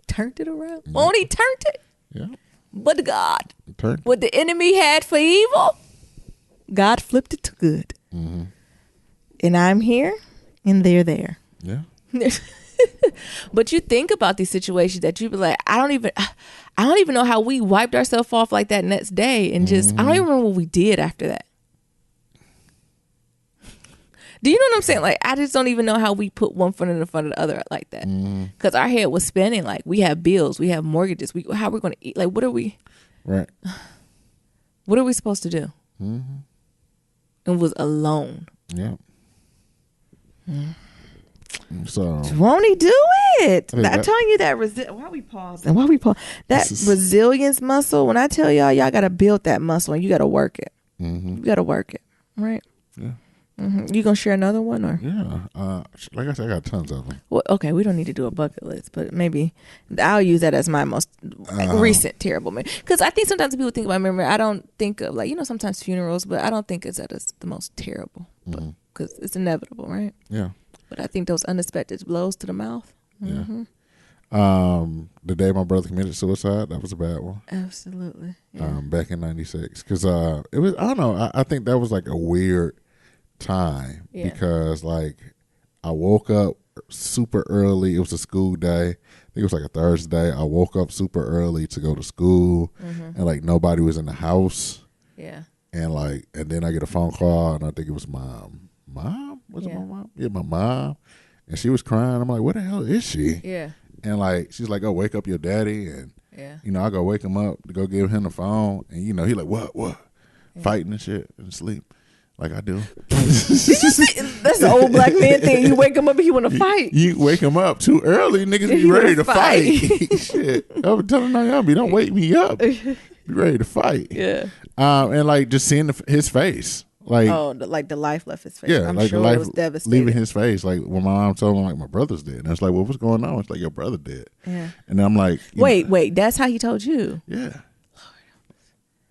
S2: turned it around. Yep. Only turned it.
S1: Yeah.
S2: But God. What the enemy had for evil, God flipped it to good. And I'm here and they're there.
S1: Yeah.
S2: But you think about these situations that you be like, I don't even know how we wiped ourselves off like that next day and just I don't even remember what we did after that. Do you know what I'm saying? Like, I just don't even know how we put one foot in the front of the other like that. Because our head was spinning. Like, we have bills, we have mortgages. How we're going to eat? Like, what are we?
S1: Right.
S2: What are we supposed to do? And was alone.
S1: Yeah. So
S2: won't he do it? I'm telling you that. Why we pausing? That resilience muscle. When I tell y'all got to build that muscle and you got to work it. You got to work it, right?
S1: Yeah.
S2: You gonna share another one or?
S1: Yeah. Like I said, I got tons of them.
S2: Well, okay, we don't need to do a bucket list, but maybe I'll use that as my most recent terrible memory. Because I think sometimes people think about memory. I don't think of sometimes funerals, but I don't think it's that as the most terrible, because it's inevitable, right?
S1: Yeah.
S2: But I think those unexpected blows to the mouth.
S1: Yeah. The day my brother committed suicide, that was a bad one.
S2: Absolutely. Yeah.
S1: Back in '96, because it was. I don't know. I think that was like a weird time because like I woke up super early. It was a school day. I think it was like a Thursday. I woke up super early to go to school, and like nobody was in the house.
S2: Yeah.
S1: And then I get a phone call, and I think it was my mom. Was it my mom? Yeah, my mom. And she was crying. I'm like, where the hell is she?
S2: Yeah.
S1: And like, she's like, oh, wake up your daddy. And,
S2: Yeah.
S1: I go wake him up to go give him the phone. And, he like, what?
S2: Yeah.
S1: Fighting and shit and sleep like I do.
S2: That's an old black man thing. You wake him up and he want to fight.
S1: You wake him up too early, niggas be ready to fight. Shit. I was telling Naomi, don't wake me up. Be ready to fight.
S2: Yeah.
S1: And like just seeing his face. Like,
S2: like the life left his face.
S1: Yeah,
S2: I'm
S1: like
S2: sure
S1: the life
S2: it was devastating.
S1: leaving his face. Like when my mom told him, like, my brother's dead. And it's like, well, what's going on? It's like, your brother dead.
S2: Yeah.
S1: And then I'm like,
S2: wait, that's how he told you?
S1: Yeah.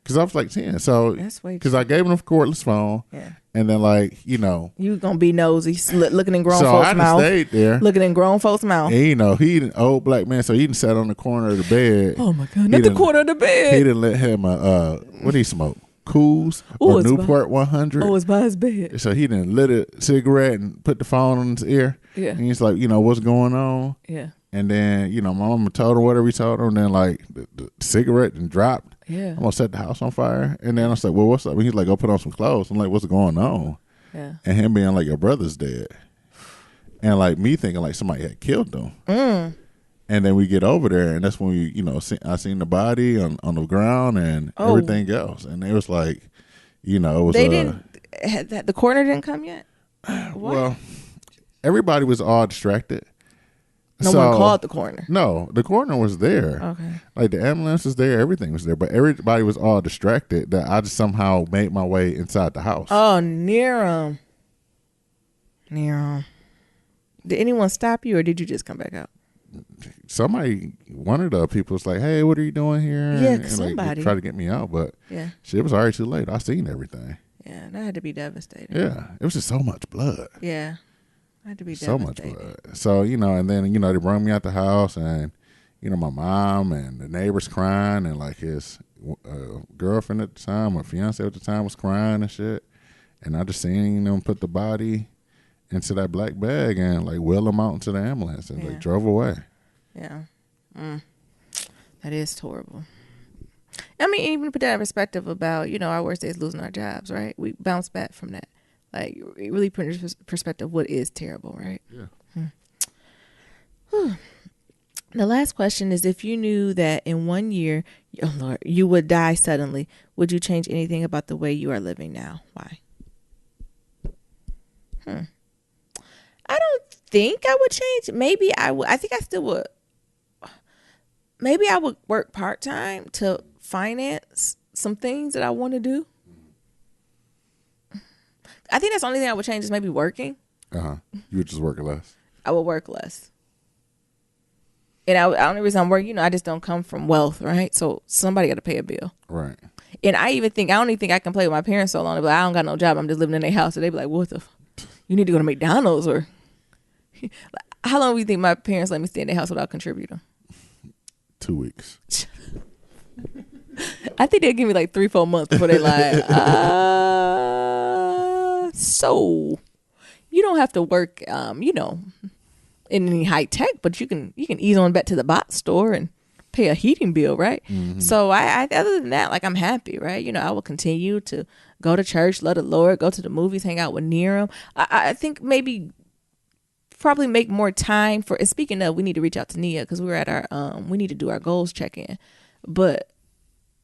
S1: Because I was like 10. So, because I gave him a cordless phone.
S2: Yeah.
S1: And then, like,
S2: you gonna be nosy, looking in grown
S1: so
S2: folks'
S1: I
S2: mouth.
S1: stayed there.
S2: Looking in grown folks' mouth.
S1: And, he an old black man, so he done sat on the corner of the bed.
S2: Oh, my God. Not the corner of the bed.
S1: He didn't let him, what did he smoke? Cools or Newport 100.
S2: Oh, it's by his bed.
S1: So he done lit a cigarette and put the phone on his ear.
S2: Yeah.
S1: And he's like, what's going on?
S2: Yeah.
S1: And then, my mama told him whatever he told him. And then, like, the cigarette and dropped.
S2: Yeah.
S1: I'm going to set the house on fire. And then I was like, well, what's up? And he's like, go put on some clothes. I'm like, what's going on?
S2: Yeah.
S1: And him being like, your brother's dead. And, like, me thinking, like, somebody had killed him. And then we get over there, and that's when we, I seen the body on the ground and everything else. And it was like, it was...
S2: They the coroner didn't come yet?
S1: Well, everybody was all distracted.
S2: No one called the coroner?
S1: No, the coroner was there.
S2: Okay.
S1: Like, the ambulance was there, everything was there, but everybody was all distracted that I just somehow made my way inside the house.
S2: Oh, Near him. Did anyone stop you, or did you just come back out?
S1: One of the people was like, hey, what are you doing here?
S2: Yeah,
S1: and
S2: somebody
S1: tried to get me out, but shit, it was already too late. I seen everything.
S2: Yeah, that had to be devastating.
S1: Yeah, it was just so much blood.
S2: Yeah, that had to be
S1: so
S2: devastating.
S1: much blood. So, and then, they brought me out the house, and, my mom and the neighbors crying, and like his girlfriend at the time, or fiance at the time, was crying and shit. And I just seen them put the body into that black bag and like wheel them out into the ambulance and like drove away.
S2: Yeah. That is horrible. I mean, even put that in perspective about, our worst days losing our jobs, right? We bounce back from that. Like, it really put in perspective what is terrible, right?
S1: Yeah.
S2: The last question is, if you knew that in 1 year, oh Lord, you would die suddenly, would you change anything about the way you are living now? Why? I don't think I would change. Maybe I would. I think I still would. Maybe I would work part-time to finance some things that I want to do. I think that's the only thing I would change is maybe working.
S1: You would just work less.
S2: I would work less. And the only reason I'm working, I just don't come from wealth, right? So somebody got to pay a bill.
S1: Right.
S2: And I don't even think I can play with my parents so long. But I don't got no job. I'm just living in their house. So they be like, what the you need to go to McDonald's or... How long do you think my parents let me stay in their house without contributing?
S1: 2 weeks.
S2: I think they'll give me like 3-4 months before they like, so you don't have to work, in any high tech, but you can ease on back to the box store and pay a heating bill, right? Mm-hmm. So I other than that, like, I'm happy, right? I will continue to go to church, love the Lord, go to the movies, hang out with Nerum. I think maybe probably make more time for, and speaking of, we need to reach out to Nia because we're at our, we need to do our goals check-in, but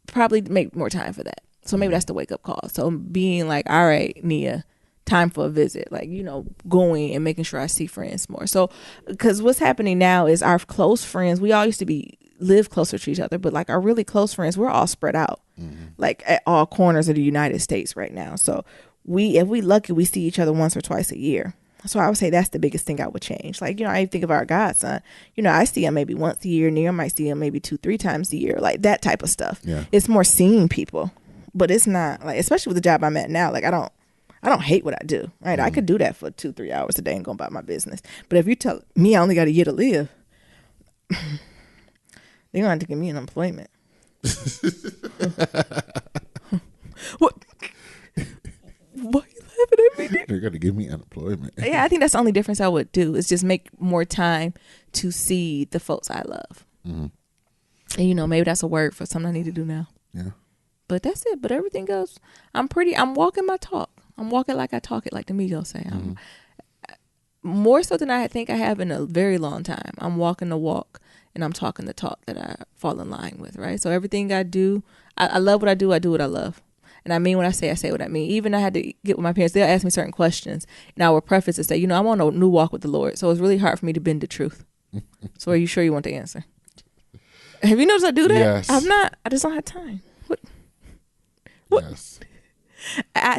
S2: probably make more time for that. So maybe that's the wake-up call. So being like, all right, Nia, time for a visit, like, going and making sure I see friends more. So, because what's happening now is our close friends, we all used to live closer to each other, but like our really close friends, we're all spread out, like at all corners of the United States right now. So if we lucky, we see each other once or twice a year. So I would say that's the biggest thing I would change. Like, I even think of our godson, I see him maybe once a year. Near might see him maybe 2-3 times a year, like that type of stuff. Yeah. It's more seeing people, but it's not like, especially with the job I'm at now, like I don't hate what I do, right? I could do that for 2-3 hours a day and go about my business. But if you tell me I only got a year to live, they're going to have to give me an employment. What? Why are you laughing at me?
S1: you got to give me unemployment.
S2: Yeah, I think that's the only difference I would do is just make more time to see the folks I love.
S1: Mm-hmm.
S2: And maybe that's a word for something I need to do now.
S1: Yeah.
S2: But that's it. But everything else, I'm walking my talk. I'm walking like I talk it, like the Migos say.
S1: Mm-hmm.
S2: More so than I think I have in a very long time. I'm walking the walk and I'm talking the talk that I fall in line with, right? So everything I do, I love what I do what I love. And I mean what I say what I mean. Even I had to get with my parents, they'll ask me certain questions and I will preface and say, I'm on a new walk with the Lord. So it's really hard for me to bend the truth. So are you sure you want the answer? Have you noticed I do that?
S1: Yes.
S2: I'm not. I just don't have time. What?
S1: Yes.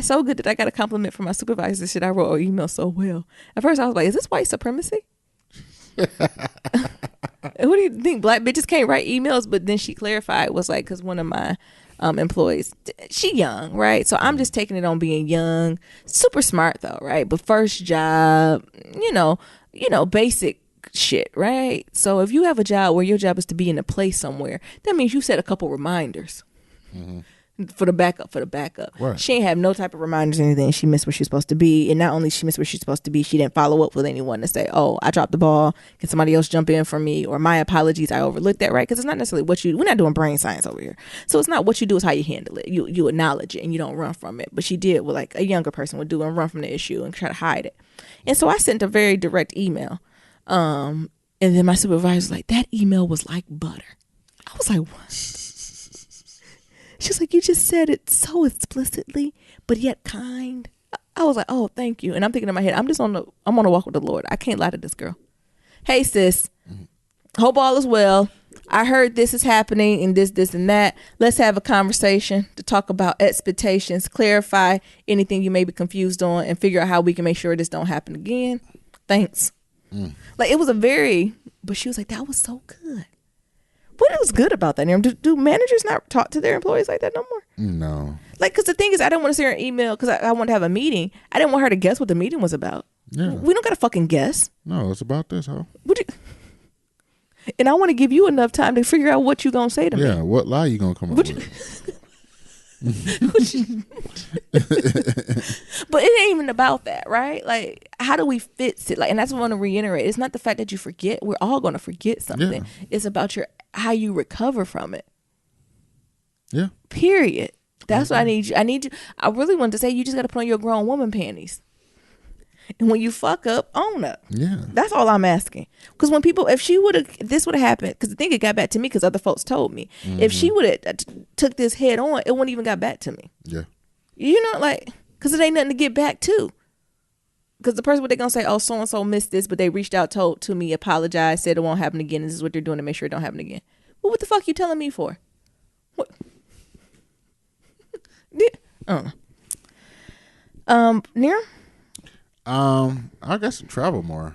S2: So good that I got a compliment from my supervisor. Shit, I wrote an email so well. At first, I was like, "Is this white supremacy?" What do you think? Black bitches can't write emails, but then she clarified was like, because one of my employees, she young, right? So I'm just taking it on being young, super smart though, right? But first job, basic shit, right? So if you have a job where your job is to be in a place somewhere, that means you set a couple reminders. Mm-hmm. For the backup. Right. She ain't have no type of reminders or anything. She missed where she's supposed to be. And not only she missed where she's supposed to be, she didn't follow up with anyone to say, oh, I dropped the ball. Can somebody else jump in for me? Or my apologies, I overlooked that, right? Because it's not necessarily we're not doing brain science over here. So it's not what you do, it's how you handle it. You acknowledge it and you don't run from it. But she did what like a younger person would do and run from the issue and try to hide it. And so I sent a very direct email. And then my supervisor was like, that email was like butter. I was like, what? She was like, you just said it so explicitly, but yet kind. I was like, oh, thank you. And I'm thinking in my head, I'm on a walk with the Lord. I can't lie to this girl. Hey, sis, hope all is well. I heard this is happening and this and that. Let's have a conversation to talk about expectations, clarify anything you may be confused on, and figure out how we can make sure this don't happen again. Thanks. Like, it was but she was like, that was so good. What was good about that? Do managers not talk to their employees like that no more?
S1: No.
S2: Like, because the thing is, I didn't want to send her an email because I wanted to have a meeting. I didn't want her to guess what the meeting was about. Yeah. We don't got to fucking guess.
S1: No, it's about this, huh?
S2: And I want to give you enough time to figure out what you going to say to me.
S1: Yeah, what lie you going to come up with?
S2: But it ain't even about that, right? Like, how do we fix it? Like, and that's what I want to reiterate. It's not the fact that you forget. We're all going to forget something. Yeah. It's about how you recover from it.
S1: Yeah.
S2: Period. That's what I need you. I really wanted to say you just got to put on your grown woman panties. And when you fuck up, own up.
S1: Yeah.
S2: That's all I'm asking. Because when this would have happened, because I think it got back to me because other folks told me. Mm-hmm. If she would have took this head on, it wouldn't even got back to me.
S1: Yeah.
S2: Because it ain't nothing to get back to. Because the person, what they going to say, oh, so-and-so missed this, but they reached out, told to me, apologized, said it won't happen again. This is what they're doing to make sure it don't happen again. Well, what the fuck you telling me for? What? Near?
S1: I guess travel more.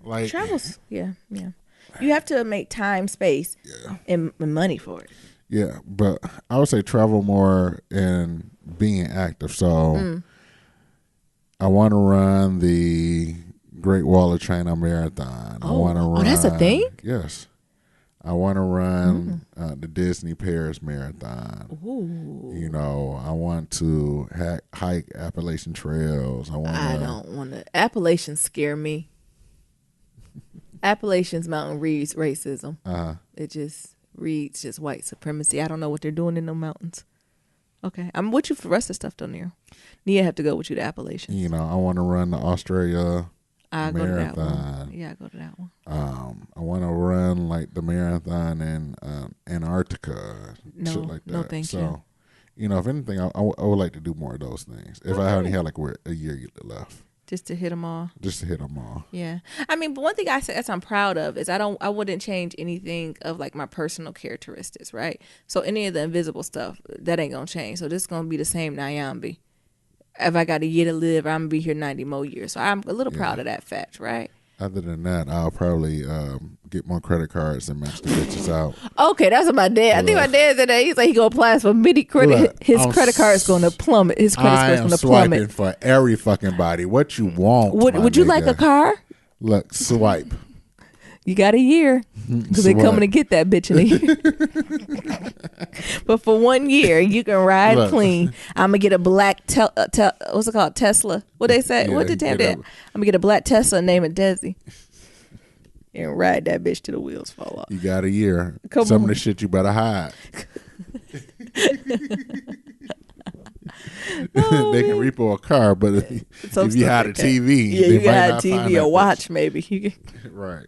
S1: Like
S2: travels, yeah. You have to make time, space, and money for it.
S1: Yeah, but I would say travel more and being active. So I want to run the Great Wall of China Marathon. I want to run.
S2: Oh, that's a thing?
S1: Yes. I want to run the Disney Paris Marathon. Ooh. I want to hike Appalachian trails.
S2: I don't want to. Appalachians scare me. Appalachians mountain reads racism. It just reads just white supremacy. I don't know what they're doing in the mountains. Okay, I'm with you for the rest of the stuff down there. Nia have to go with you to Appalachians.
S1: I want to run the Australia
S2: I
S1: marathon.
S2: Go to that one. Yeah, I go to that one.
S1: I want to run like the marathon in Antarctica, shit like that.
S2: No, thank you.
S1: If anything, I would like to do more of those things. If I only had like a year left,
S2: just to hit them all. Yeah, I mean, but one thing I said I'm proud of is I wouldn't change anything of like my personal characteristics, right? So any of the invisible stuff that ain't gonna change. So this is gonna be the same Nyambi. If I got a year to live, I'm going to be here 90 more years. So I'm a little proud of that fact, right?
S1: Other than that, I'll probably get more credit cards and match the bitches out.
S2: Okay, that's what my dad. I think my dad said that. He's like, he going to apply for mini credit. His credit card is going to plummet. His credit score is going to plummet.
S1: I am swiping for every fucking body. What you want,
S2: Would you like a car?
S1: Look, swipe.
S2: You got a year. Because they coming to get that bitch in a year. But for 1 year, you can ride
S1: Look.
S2: clean. I'm gonna get a black what's it called, Tesla? What they say?
S1: Yeah,
S2: What did Tam did? I'm gonna get a black Tesla and name it Desi, and ride that bitch till the wheels fall off.
S1: You got a year.
S2: Come
S1: Some
S2: on.
S1: of the shit you better hide. They can repo a car, but if you had a TV,
S2: yeah,
S1: they
S2: you
S1: might
S2: got a
S1: not find
S2: TV
S1: that
S2: or
S1: bitch.
S2: watch maybe. You can,
S1: Right.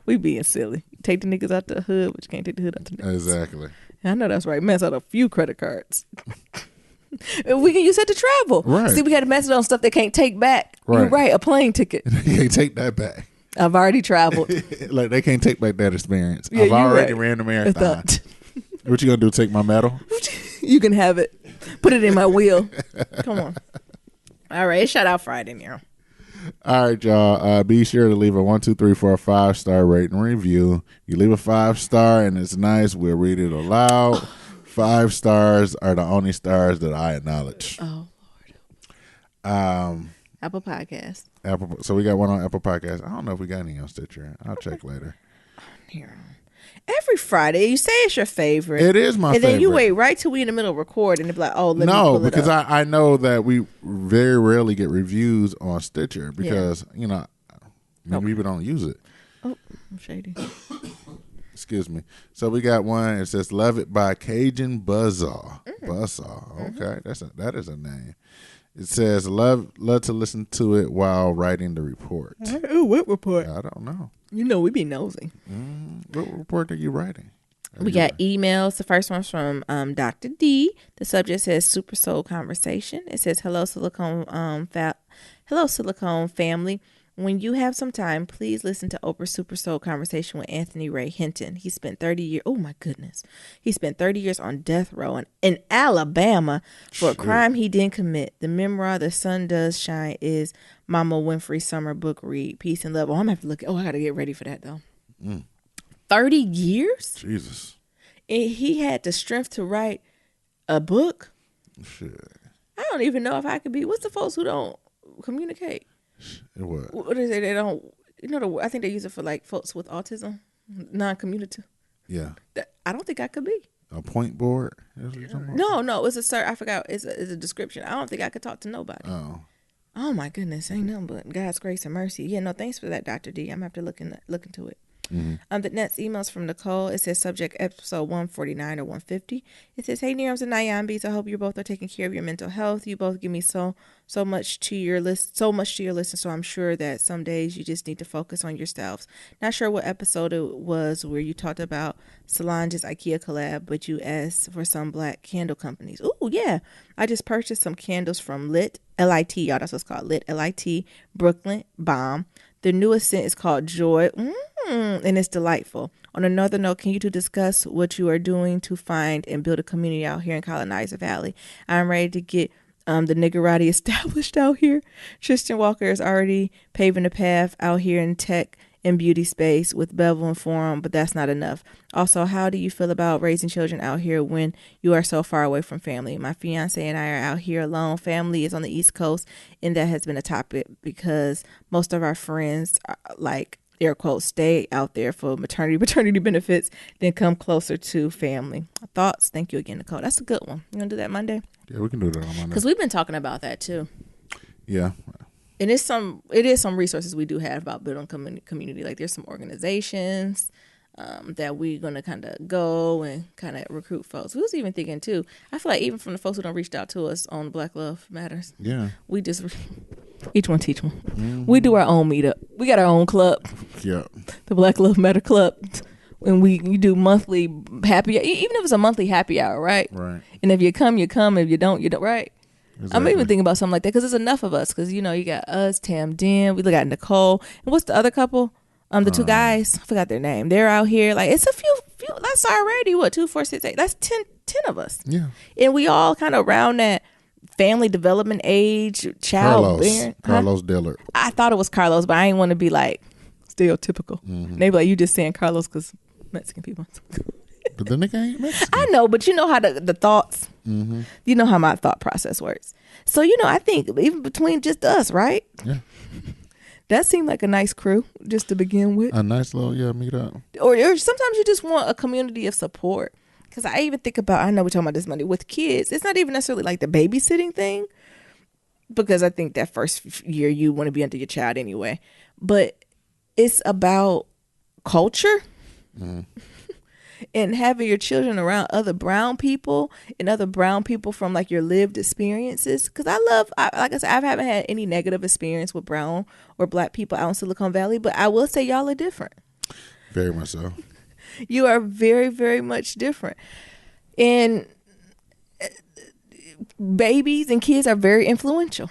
S2: we being silly. Take the niggas out the hood, but you can't take the hood out the niggas.
S1: Exactly.
S2: I know that's right. Mess out a few credit cards. We can use that to travel.
S1: Right.
S2: See, we had to mess it on stuff they can't take back. You're
S1: Right.
S2: right. A plane ticket.
S1: You can't take that back.
S2: I've already traveled.
S1: Like they can't take back that experience.
S2: Yeah,
S1: I've
S2: you
S1: already
S2: right.
S1: ran the marathon.
S2: It's
S1: What you gonna do? Take my medal?
S2: You can have it. Put it in my wheel. Come on. All right. It's Shout Out Friday now.
S1: All right, y'all. Be sure to leave a 1, 2, 3, 4, 5-star rating review. You leave a 5-star and it's nice, we'll read it aloud. 5 stars are the only stars that I acknowledge.
S2: Oh,
S1: Um,
S2: Apple Podcast.
S1: Apple. So we got one on Apple Podcasts. I don't know if we got any on Stitcher. I'll check later.
S2: Here. Every Friday, you say it's your favorite.
S1: It is my
S2: and
S1: favorite.
S2: then you wait right till we in the middle of record and it's like, oh, let me
S1: No,
S2: pull it
S1: because
S2: up.
S1: I know that we very rarely get reviews on Stitcher because, many people don't use it.
S2: Oh, I'm shady.
S1: Excuse me. So we got one. It says "Love It" by Cajun Buzzsaw. Buzzsaw. Okay, that is a name. It says love to listen to it while writing the report.
S2: Oh, what report?
S1: I don't know.
S2: You know, we be nosy.
S1: What report are you writing?
S2: We got emails. The first one's from Dr. D. The subject says Super Soul Conversation. It says, hello, Silicone family. When you have some time, please listen to Oprah's Super Soul Conversation with Anthony Ray Hinton. He spent 30 years. Oh, my goodness. He spent 30 years on death row in Alabama for a crime he didn't commit. The memoir, The Sun Does Shine, is Mama Winfrey's summer book read. Peace and love. Oh, I'm going to have to look. Oh, I got to get ready for that, though. 30 years?
S1: Jesus.
S2: And he had the strength to write a book?
S1: Shit.
S2: I don't even know if I could be. What's the folks who don't communicate?
S1: What?
S2: What is it? They don't. I think they use it for like folks with autism, non-communicative.
S1: Yeah.
S2: I don't think I could be.
S1: A point board?
S2: No. It's a I forgot. It's a description. I don't think I could talk to nobody.
S1: Oh.
S2: My goodness, ain't nothing but God's grace and mercy. Yeah, no, thanks for that, Dr. D. I'm gonna have to look into it. The next email's from Nicole. It says subject episode 149 or 150. It says, hey, Nirams and Nyambis, I hope you both are taking care of your mental health. You both give me so much to your list, so I'm sure that some days you just need to focus on yourselves. Not sure what episode it was where you talked about Solange's IKEA collab, but you asked for some black candle companies. Oh, yeah. I just purchased some candles from Lit, L-I-T, y'all, that's what it's called, Lit, L-I-T, Brooklyn, Bomb. The newest scent is called Joy, and it's delightful. On another note, can you two discuss what you are doing to find and build a community out here in Colonizer Valley? I'm ready to get the niggerati established out here. Tristan Walker is already paving the path out here in tech and beauty space with Bevel and Forum, but that's not enough. Also, how do you feel about raising children out here when you are so far away from family? My fiance and I are out here alone. Family is on the East Coast, and that has been a topic because most of our friends are, like, air quotes, stay out there for paternity benefits, then come closer to family. Thoughts? Thank you again, Nicole. That's a good one. You want to do that Monday?
S1: Yeah, we can do that on Monday.
S2: Because we've been talking about that too.
S1: Yeah.
S2: And it is some resources we do have about building community. Like there's some organizations that we're going to kind of go and kind of recruit folks. We was even thinking too, I feel like even from the folks who don't reached out to us on Black Love Matters.
S1: Yeah.
S2: We just, each one teach one. We do our own meetup. We got our own club.
S1: Yeah.
S2: The Black Love Matter Club. And you do monthly happy, even if it's a monthly happy hour, right?
S1: Right.
S2: And if you come, you come. If you don't, you don't, right?
S1: Exactly.
S2: I'm even thinking about something like that because there's enough of us. Because you got us, Tam, Den. We got Nicole, and what's the other couple? The two guys. I forgot their name. They're out here. Like it's a few. That's already what 2, 4, 6, 8. That's 10 of us.
S1: Yeah.
S2: And we all kind of around that family development age, child.
S1: Carlos Dillard.
S2: I thought it was Carlos, but I didn't want to be like stereotypical. Maybe like you just saying Carlos because Mexican people.
S1: But the nigga ain't Mexican.
S2: I know, but you know how the thoughts, you know how my thought process works. So, I think even between just us, right?
S1: Yeah.
S2: That seemed like a nice crew just to begin with.
S1: A nice little, meet up.
S2: Or sometimes you just want a community of support. because I even think about, I know we're talking about this money with kids. It's not even necessarily like the babysitting thing, because I think that first year you want to be under your child anyway. But it's about culture and having your children around other brown people and other brown people from like your lived experiences. Because like I said, I haven't had any negative experience with brown or black people out in Silicon Valley, but I will say y'all are different.
S1: Very much so.
S2: You are very, very much different. And babies and kids are very influential.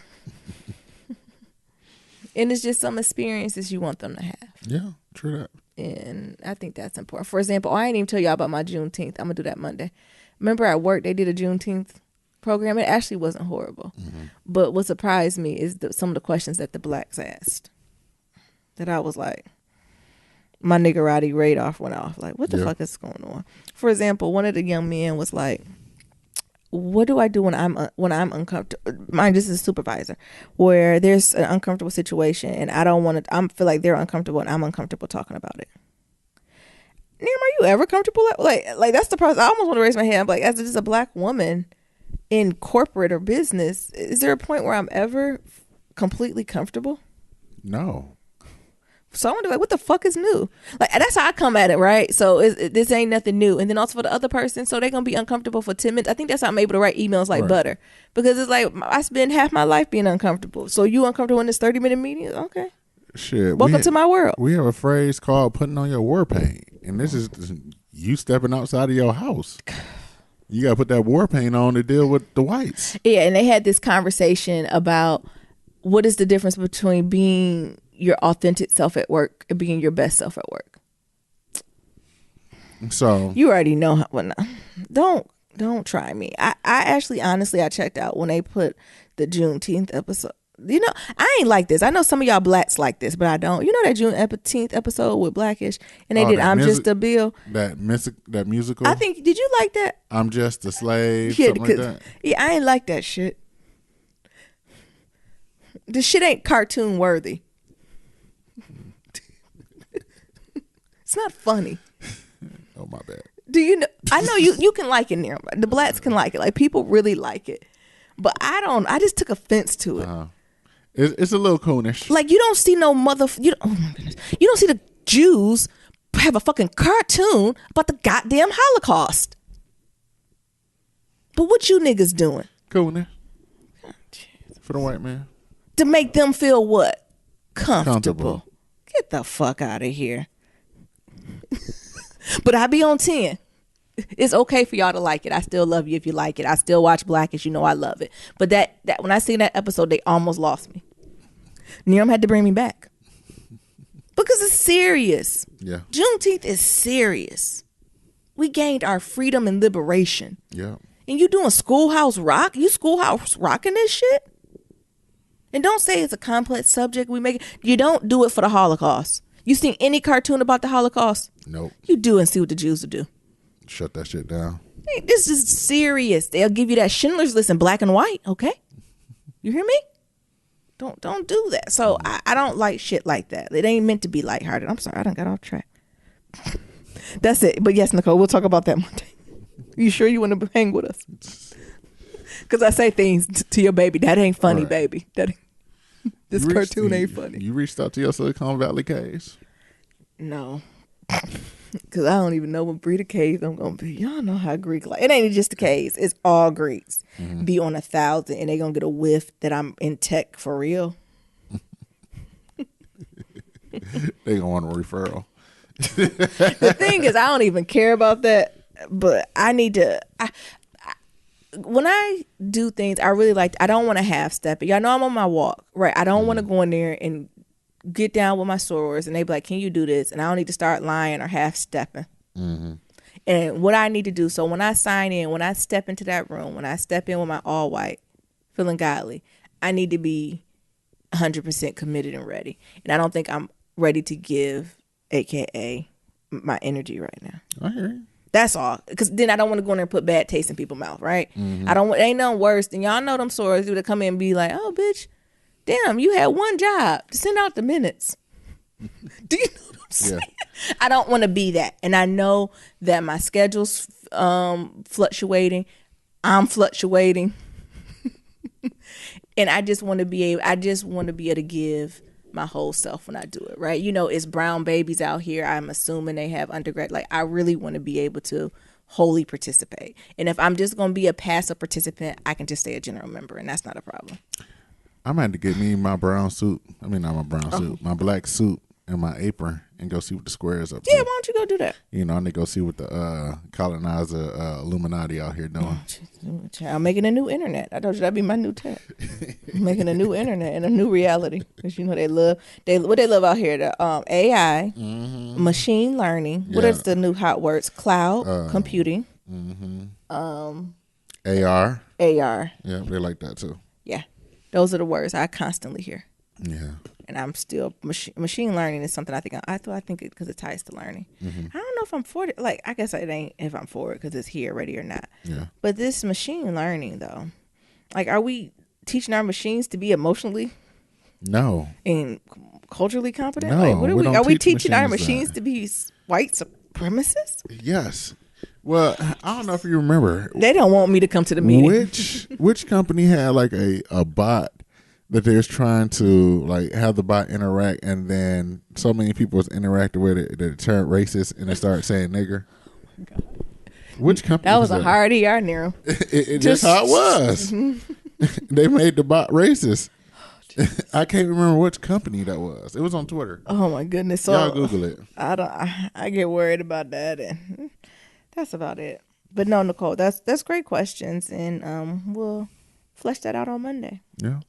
S2: And it's just some experiences you want them to have.
S1: Yeah, true that.
S2: And I think that's important. For example, I ain't even tell y'all about my Juneteenth. I'm going to do that Monday. Remember at work, they did a Juneteenth program. It actually wasn't horrible. But what surprised me is some of the questions that the blacks asked. That I was like, my niggerati radar went off. Like, what the fuck is going on? For example, one of the young men was like, what do I do when I'm uncomfortable? Mind, this is a supervisor, where there's an uncomfortable situation and I don't want to, I feel like they're uncomfortable and I'm uncomfortable talking about it. Neem, are you ever comfortable? Like that's the process. I almost want to raise my hand. I'm like, as just a black woman in corporate or business, is there a point where I'm ever completely comfortable?
S1: No.
S2: So I wonder, like, what the fuck is new? Like, that's how I come at it, right? So this ain't nothing new. And then also for the other person, so they're going to be uncomfortable for 10 minutes. I think that's how I'm able to write emails like butter. Because it's like, I spend half my life being uncomfortable. So you uncomfortable in this 30-minute meeting? Okay.
S1: Shit.
S2: Welcome to my world.
S1: We have a phrase called putting on your war paint. And this is you stepping outside of your house. You got to put that war paint on to deal with the whites.
S2: Yeah, and they had this conversation about what is the difference between being your authentic self at work and being your best self at work.
S1: So
S2: you already know how. Well, no, don't try me. I actually, honestly, I checked out when they put the Juneteenth episode. You know, I ain't like this. I know some of y'all blacks like this, but I don't. You know that Juneteenth episode with Blackish, and they did "I'm Just a Bill."
S1: That musical.
S2: I think. Did you like that?
S1: I'm just a slave. Yeah, something like that.
S2: Yeah, I ain't like that shit. The shit ain't cartoon worthy. It's not funny.
S1: Oh, my bad.
S2: Do you know? I know you can like it there. The blacks can like it. Like, people really like it. But I don't. I just took offense to it.
S1: It's a little coonish.
S2: Like, you don't see no oh my goodness. You don't see the Jews have a fucking cartoon about the goddamn Holocaust. But what you niggas doing?
S1: Coonish. For the white man.
S2: To make them feel what? Comfortable. Get the fuck out of here. But I be on 10. It's okay for y'all to like it. I still love you if you like it. I still watch Blackish. You know I love it. But that when I seen that episode, they almost lost me. Neum had to bring me back. Because it's serious. Yeah. Juneteenth is serious. We gained our freedom and liberation.
S1: Yeah.
S2: And you doing Schoolhouse Rock? You Schoolhouse Rocking this shit? And don't say it's a complex subject. You don't do it for the Holocaust. You seen any cartoon about the Holocaust?
S1: Nope.
S2: You do and see what the Jews will do.
S1: Shut that shit down.
S2: Hey, this is serious. They'll give you that Schindler's List in black and white. Okay, you hear me? Don't do that. So I don't like shit like that. It ain't meant to be lighthearted. I'm sorry, I done got off track. That's it. But yes, Nicole, we'll talk about that Monday. You sure you want to hang with us? Because I say things to your baby. That ain't funny, baby. This cartoon ain't funny.
S1: You reached out to your Silicon Valley case?
S2: No. Because I don't even know what breed of K's I'm going to be. Y'all know how Greek like. It ain't just the K's. It's all Greeks. Mm-hmm. Be on 1,000 and they going to get a whiff that I'm in tech for real.
S1: They going to want a referral.
S2: The thing is, I don't even care about that. But I need to... when I do things, I really like... I don't want to half-step it. Y'all know I'm on my walk, right? I don't want to go in there and get down with my sorors and they be like, can you do this? And I don't need to start lying or half-stepping. Mm-hmm. And what I need to do, so when I sign in, when I step into that room, when I step in with my all-white, feeling godly, I need to be 100% committed and ready. And I don't think I'm ready to give, AKA, my energy right now.
S1: I hear you.
S2: That's all. Because then I don't want to go in there and put bad taste in people's mouth, right? Mm-hmm. Ain't nothing worse than y'all know them sorors who would come in and be like, oh, bitch, damn, you had one job to send out the minutes. Do you know what I'm saying? Yeah. I don't want to be that. And I know that my schedule's fluctuating. I'm fluctuating. And I just want to be able to give my whole self when I do it, right? You know, it's brown babies out here. I'm assuming they have undergrad. Like, I really want to be able to wholly participate. And if I'm just going to be a passive participant, I can just stay a general member, and that's not a problem.
S1: I'm going to get me my brown suit. I mean, not my brown suit, my black suit and my apron, and go see what the square is up to.
S2: Yeah, why don't you go do that?
S1: You know, I need to go see what the colonizer Illuminati out here doing.
S2: I'm making a new internet. I told you that'd be my new tech. I'm making a new internet and a new reality. Because you know what they love out here, the AI, machine learning. What is the new hot words? Cloud computing.
S1: AR.
S2: AR.
S1: Yeah, they like that too.
S2: Yeah, those are the words I constantly hear.
S1: Yeah.
S2: And I'm still machine learning is something I think because it ties to learning. I don't know if I'm for it. Like, I guess it ain't if I'm for it because it's here already or not.
S1: Yeah.
S2: But this machine learning though, like, are we teaching our machines to be emotionally and culturally competent?
S1: No,
S2: like, are we teaching our machines to be white supremacists?
S1: Yes. Well, I don't know if you remember.
S2: They don't want me to come to the meeting.
S1: Which company had like a bot that they're trying to like have the bot interact, and then so many people was interacting with it that it turned racist and they started saying nigger. Oh my God. Which company?
S2: That was a hard ER, Nero.
S1: It just how it was. They made the bot racist. I can't remember which company that was. It was on Twitter.
S2: Oh my goodness! So
S1: y'all Google it.
S2: I get worried about that, and that's about it. But no, Nicole, that's great questions, and we'll flesh that out on Monday.
S1: Yeah.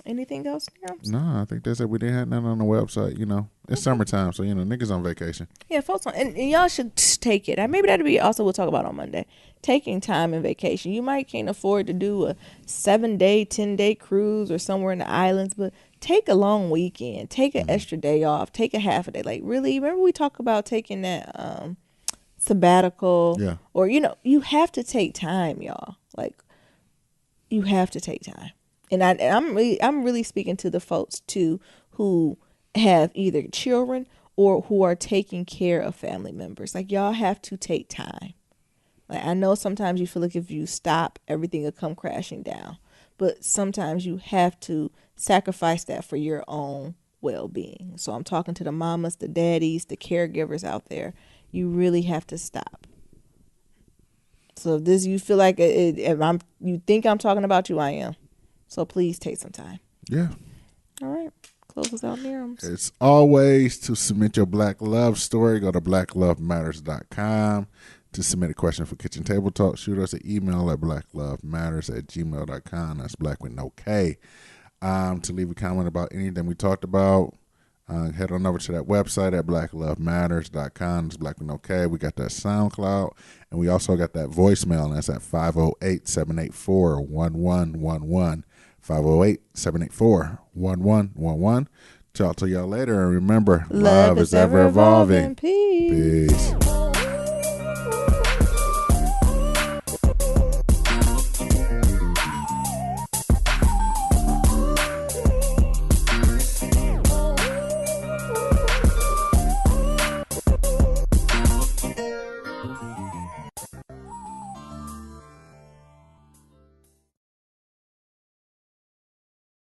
S2: Anything else, Nero?
S1: No, I think that's it. We didn't have nothing on the website. You know, it's summertime, so you know niggas on vacation.
S2: Yeah, folks, and y'all should take it. Maybe that'll be also we'll talk about on Monday. Taking time in vacation. You might can't afford to do a 7-day, 10-day cruise or somewhere in the islands, but take a long weekend. Take an extra day off. Take a half a day. Like, really, remember we talk about taking that sabbatical?
S1: Yeah.
S2: Or you have to take time, y'all. Like, you have to take time. And I'm really speaking to the folks too who have either children or who are taking care of family members. Like, y'all have to take time. Like, I know sometimes you feel like if you stop, everything will come crashing down. But sometimes you have to sacrifice that for your own well-being. So I'm talking to the mamas, the daddies, the caregivers out there. You really have to stop. So if you feel like you think I'm talking about you, I am. So please take some time.
S1: Yeah.
S2: All right. Close us out, Nero.
S1: It's always to submit your Black Love story. Go to blacklovematters.com to submit a question for Kitchen Table Talk. Shoot us an email at blacklovematters@gmail.com. That's black with no K. To leave a comment about anything we talked about, head on over to that website at blacklovematters.com. It's black with no K. We got that SoundCloud, and we also got that voicemail, and that's at 508-784-1111. 508-784-1111. Talk to y'all later, and remember, love is ever evolving.
S2: Peace.
S1: Peace.